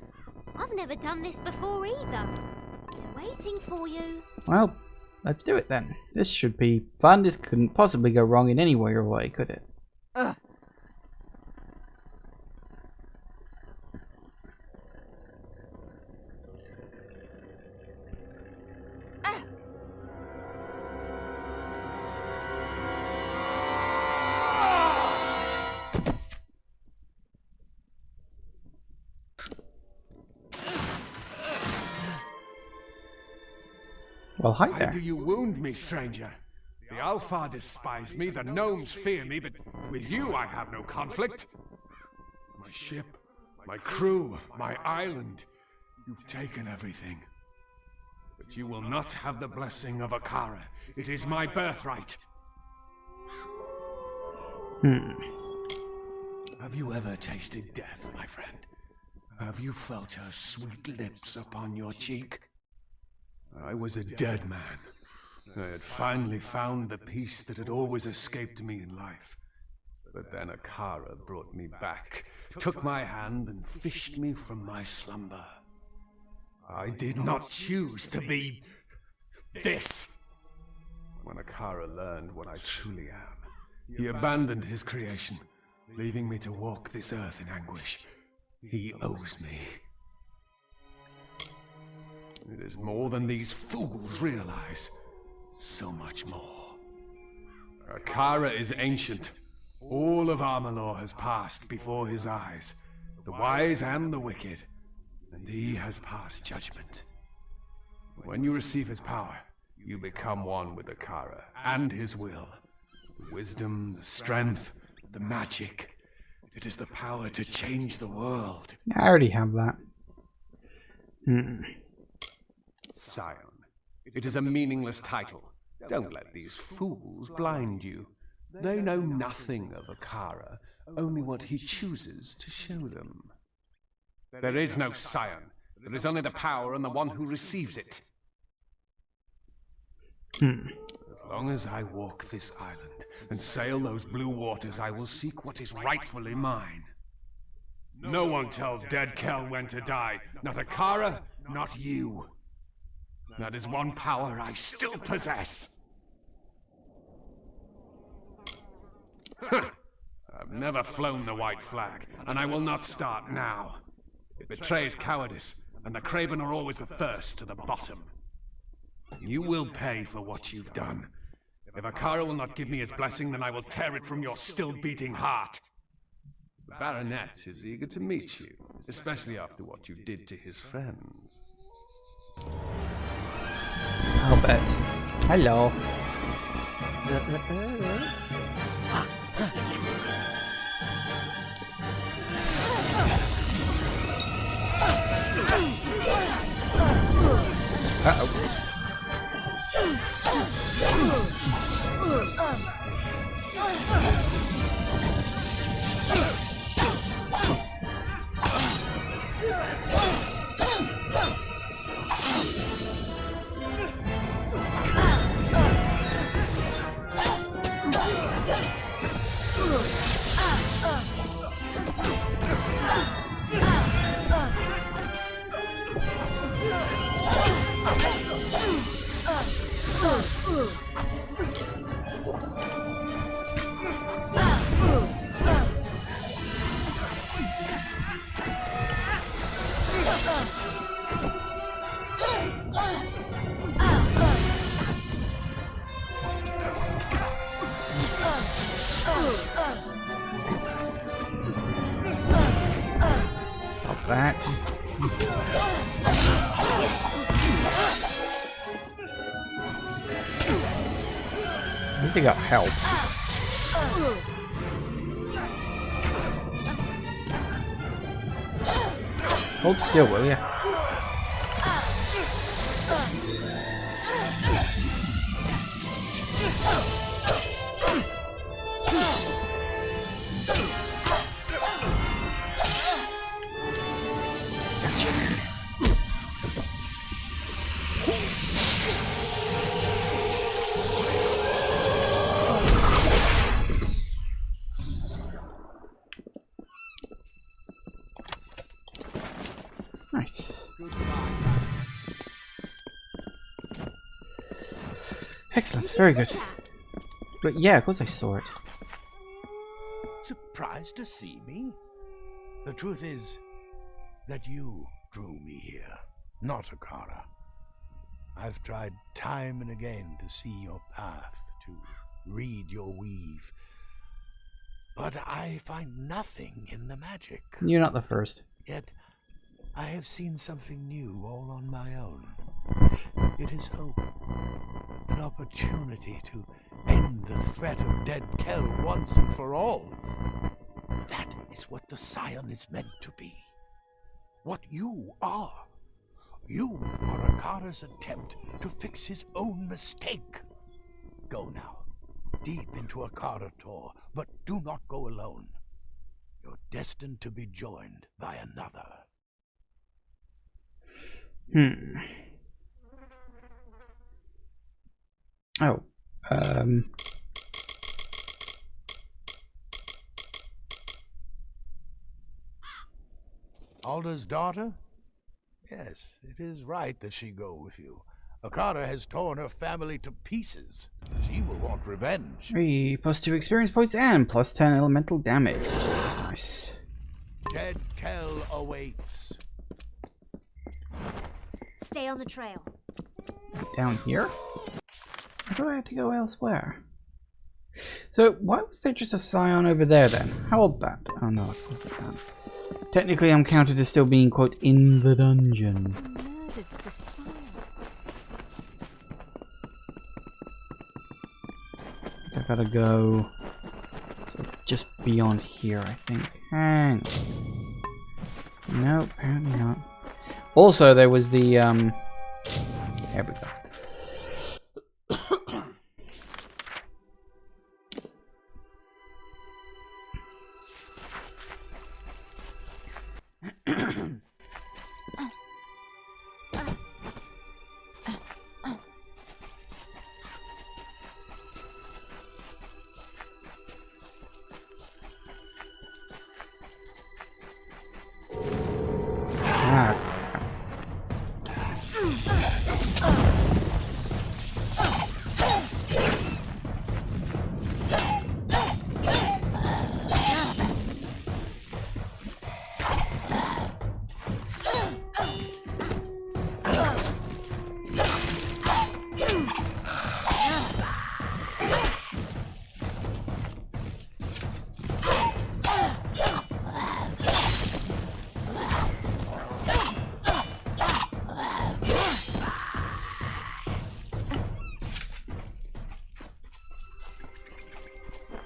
I've never done this before either. They're waiting for you. Well, let's do it then. This should be fun. This couldn't possibly go wrong in any way or way, could it? Well, hi Why there. do you wound me, stranger? The Alpha despise me, the gnomes fear me, but with you I have no conflict. My ship, my crew, my island. You've taken everything. But you will not have the blessing of Akara. It is my birthright. Have you ever tasted death, my friend? Have you felt her sweet lips upon your cheek? I was a dead man. I had finally found the peace that had always escaped me in life. But then Akara brought me back, took my hand and fished me from my slumber. I did not choose to be this. When Akara learned what I truly am, he abandoned his creation, leaving me to walk this earth in anguish. He owes me. It is more than these fools realize. So much more. Akara is ancient. All of Amalur has passed before his eyes, the wise and the wicked, and he has passed judgment. When you receive his power, you become one with Akara and his will. The wisdom, the strength, the magic. It is the power to change the world. I already have that. Scion. It is a meaningless title. Don't let these fools blind you. They know nothing of Akara, only what he chooses to show them. There is no Scion. There is only the power and the one who receives it. As long as I walk this island and sail those blue waters, I will seek what is rightfully mine. No one tells Dead Kel when to die. Not Akara, not you. That is one power I still possess. I've never flown the white flag, and I will not start now. It betrays cowardice, and the craven are always the first to the bottom. You will pay for what you've done. If Akara will not give me his blessing, then I will tear it from your still-beating heart. The Baronet is eager to meet you, especially after what you did to his friends. I'll bet. Hello. Uh-oh. Stop that. At least they got help. Hold still, will ya? Nice. Excellent, very good. But yeah, of course I saw it. Surprised to see me? The truth is that you drew me here, not Akara. I've tried time and again to see your path, to read your weave. But I find nothing in the magic. You're not the first. Yet, I have seen something new all on my own. It is hope. An opportunity to end the threat of Dead Kel once and for all. That is what the Scion is meant to be. What you are. You are Akara's attempt to fix his own mistake. Go now, deep into Akara Tor, but do not go alone. You're destined to be joined by another. Oh. Alda's daughter? Yes, it is right that she go with you. Akara has torn her family to pieces. She will want revenge. 3 +2 experience points and +10 elemental damage. That's nice. Dead Kel awaits. Stay on the trail. Down here? I thought I had to go elsewhere. So, why was there just a Scion over there then? How old that? Oh no, of course I can't. Technically, I'm counted as still being, quote, in the dungeon. Murdered the Scion. I gotta go so just beyond here, I think. Hang on. No, apparently not. Also, there was the, there we go.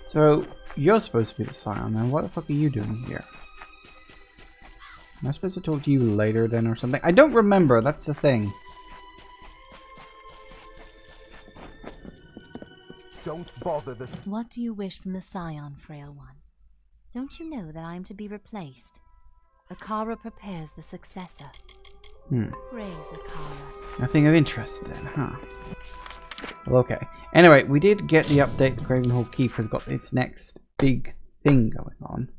So, you're supposed to be the Scion, man. What the fuck are you doing here? Am I supposed to talk to you later then or something? I don't remember, that's the thing. Don't bother this. What do you wish from the Scion, Frail One? Don't you know that I am to be replaced? Akara prepares the successor. Praise Akara. Nothing of interest then, huh? Well, okay. Anyway, we did get the update. The Gravenhall Keep has got its next big thing going on.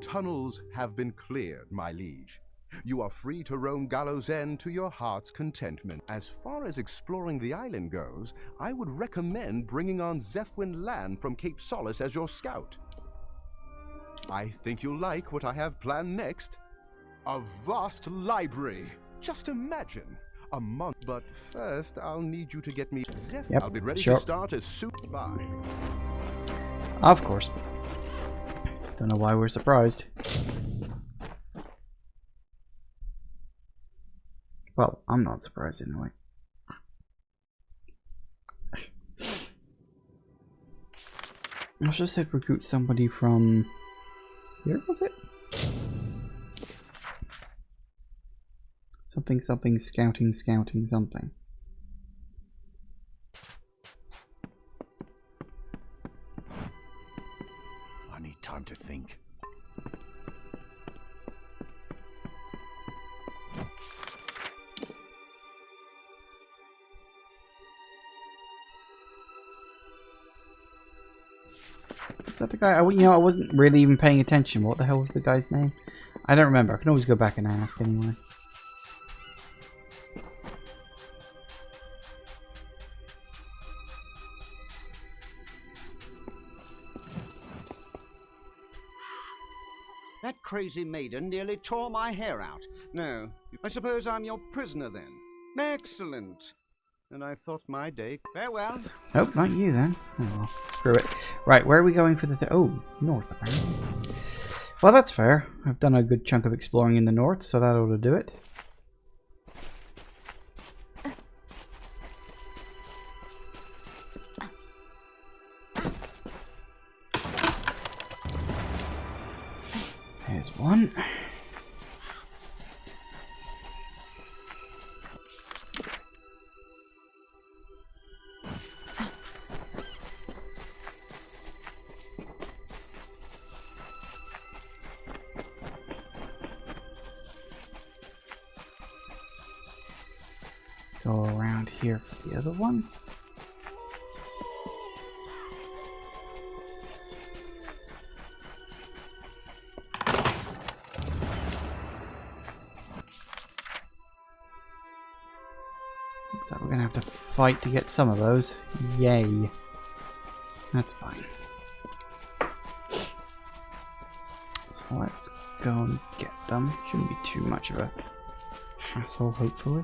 tunnels have been cleared, my liege. You are free to roam Gallows End to your heart's contentment. As far as exploring the island goes, I would recommend bringing on Zephwin Land from Cape Solace as your scout. I think you'll like what I have planned next. A vast library. Just imagine. A month. But first, I'll need you to get me Zeph. Yep, I'll be ready sure. to start as soon as by. Of course. Don't know why we're surprised. Well, I'm not surprised anyway. I just said recruit somebody from here, was it? Something scouting something. I need time to think. Is that the guy? I wasn't really even paying attention. What the hell was the guy's name? I don't remember. I can always go back and ask anyway. That crazy maiden nearly tore my hair out. No, I suppose I'm your prisoner then. Excellent. And I thought my day... Farewell. Nope, not you then. Oh well, screw it. Right, where are we going for the... oh, north apparently. Well, that's fair. I've done a good chunk of exploring in the north, so that ought to do it. There's one. Go around here for the other one. Looks like we're gonna have to fight to get some of those. Yay. That's fine. So let's go and get them. Shouldn't be too much of a hassle, hopefully.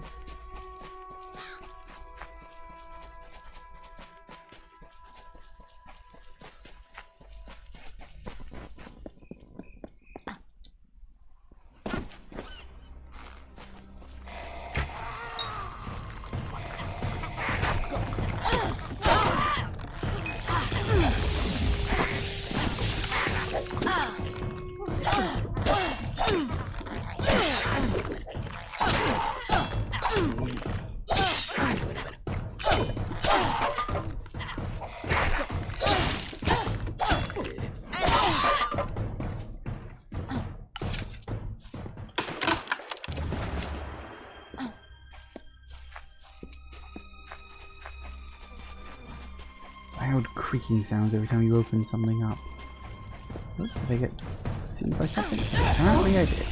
Loud creaking sounds every time you open something up. Oh, did I get seen by something? Apparently I did.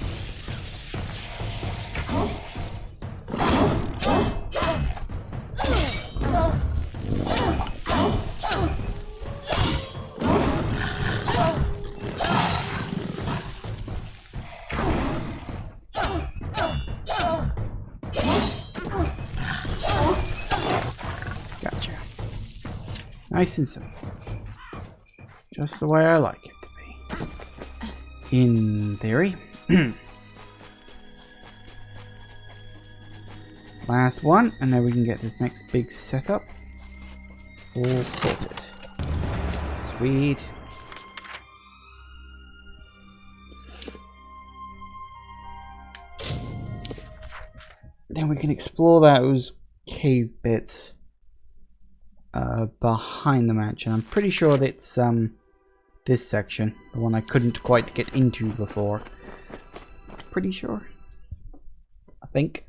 Nice and simple. Just the way I like it to be. In theory. Last one, and then we can get this next big setup all sorted. Sweet. Then we can explore those cave bits behind the mansion. I'm pretty sure that's this section, the one I couldn't quite get into before. Pretty sure. I think.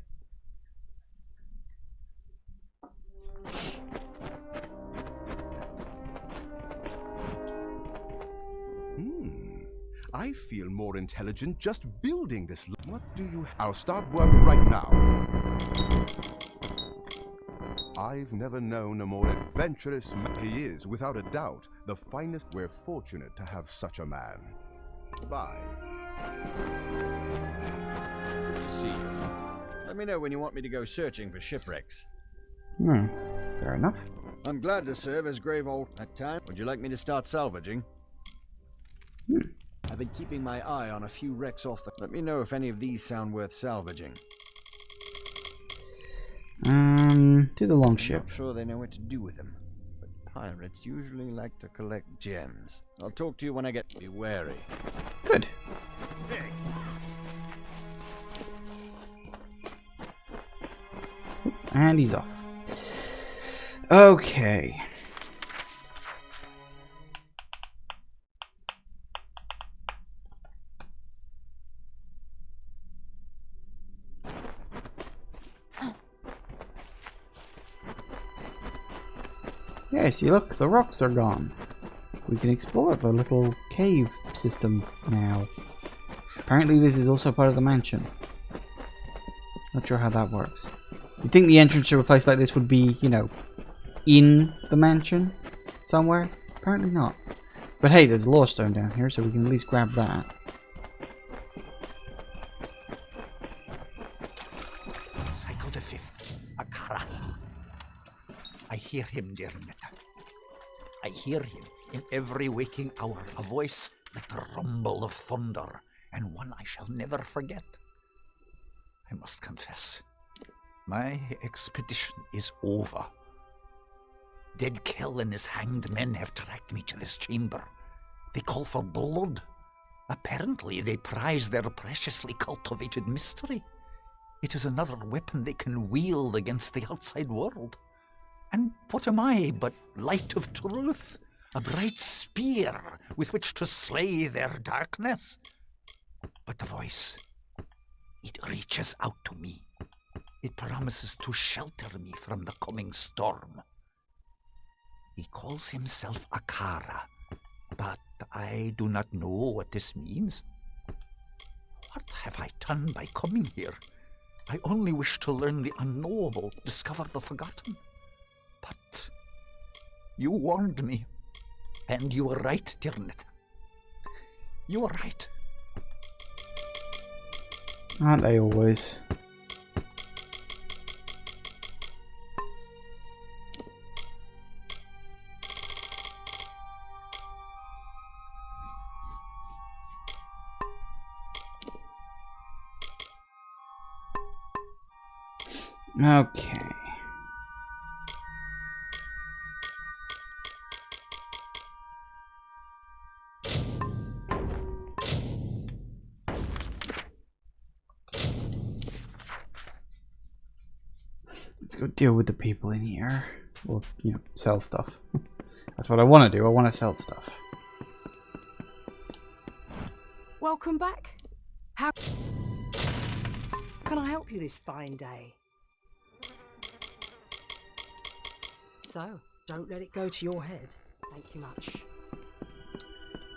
I feel more intelligent just building this. What do you... I'll start work right now. I've never known a more adventurous man. He is, without a doubt, the finest. We're fortunate to have such a man. Bye. Good to see you. Let me know when you want me to go searching for shipwrecks. Fair enough. I'm glad to serve as grave old at time. Would you like me to start salvaging? I've been keeping my eye on a few wrecks off the... Let me know if any of these sound worth salvaging. To the longship. I'm not sure they know what to do with them. But pirates usually like to collect gems. I'll talk to you when I get... Be wary. Good. And he's off. Okay. Yeah, see, look, the rocks are gone. We can explore the little cave system now. Apparently this is also part of the mansion. Not sure how that works. You'd think the entrance to a place like this would be, you know, in the mansion somewhere. Apparently not. But hey, there's a lore stone down here, so we can at least grab that. Cycle the 5th, Akara. I hear him, dear Netta. I hear him in every waking hour, a voice like the rumble of thunder, and one I shall never forget. I must confess, my expedition is over. Dead Kel and his hanged men have tracked me to this chamber. They call for blood. Apparently they prize their preciously cultivated mystery. It is another weapon they can wield against the outside world. And what am I but light of truth? A bright spear with which to slay their darkness? But the voice, it reaches out to me. It promises to shelter me from the coming storm. He calls himself Akara, but I do not know what this means. What have I done by coming here? I only wish to learn the unknowable, discover the forgotten. But you warned me, and you were right, dear Netta. You were right. Aren't they always? Okay. Let's go deal with the people in here. Or, you know, sell stuff. That's what I want to do. I want to sell stuff. Welcome back. How can I help you this fine day? So, don't let it go to your head. Thank you much.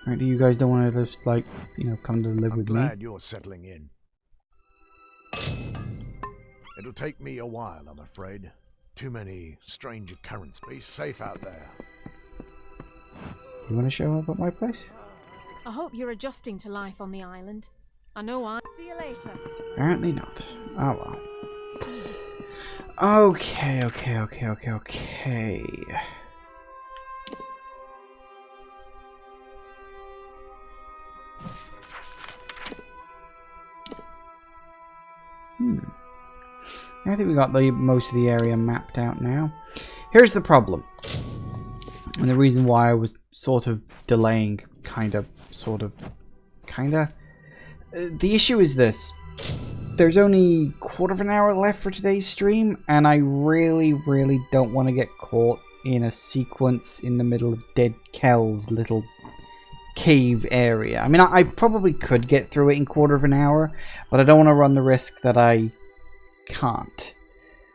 Right, you guys don't want to just, like, you know, come to live with me? I'm glad you're settling in. It'll take me a while, I'm afraid. Too many strange occurrences. Be safe out there. You want to show up at my place? I hope you're adjusting to life on the island. I know I... See you later. Apparently not. Oh well. Okay. I think we got the most of the area mapped out now. Here's the problem. And the reason why I was sort of delaying, kinda. The issue is this. There's only a quarter of an hour left for today's stream, and I really don't want to get caught in a sequence in the middle of Dead Kel's little cave area. I mean, I probably could get through it in a quarter of an hour, but I don't want to run the risk that I can't.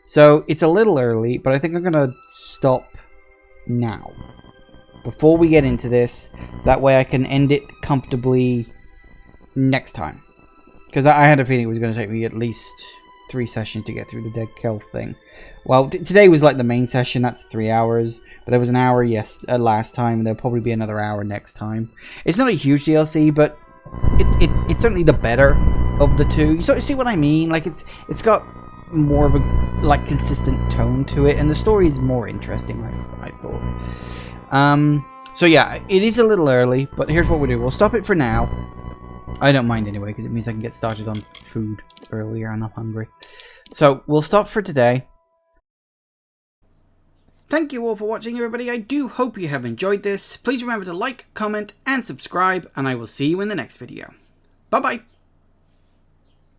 So it's a little early, but I think I'm going to stop now. Before we get into this, that way I can end it comfortably next time. Because I had a feeling it was going to take me at least 3 sessions to get through the Dead Kel thing. Well, today was like the main session, that's 3 hours. But there was an hour last time, and there'll probably be another hour next time. It's not a huge DLC, but it's certainly the better of the two. You sort of see what I mean? Like it's got more of a like consistent tone to it, and the story is more interesting, I thought. So yeah, it is a little early, but here's what we'll do. We'll stop it for now. I don't mind anyway, because it means I can get started on food earlier and I'm hungry. So we'll stop for today. Thank you all for watching, everybody. I do hope you have enjoyed this. Please remember to like, comment, and subscribe, and I will see you in the next video. Bye-bye.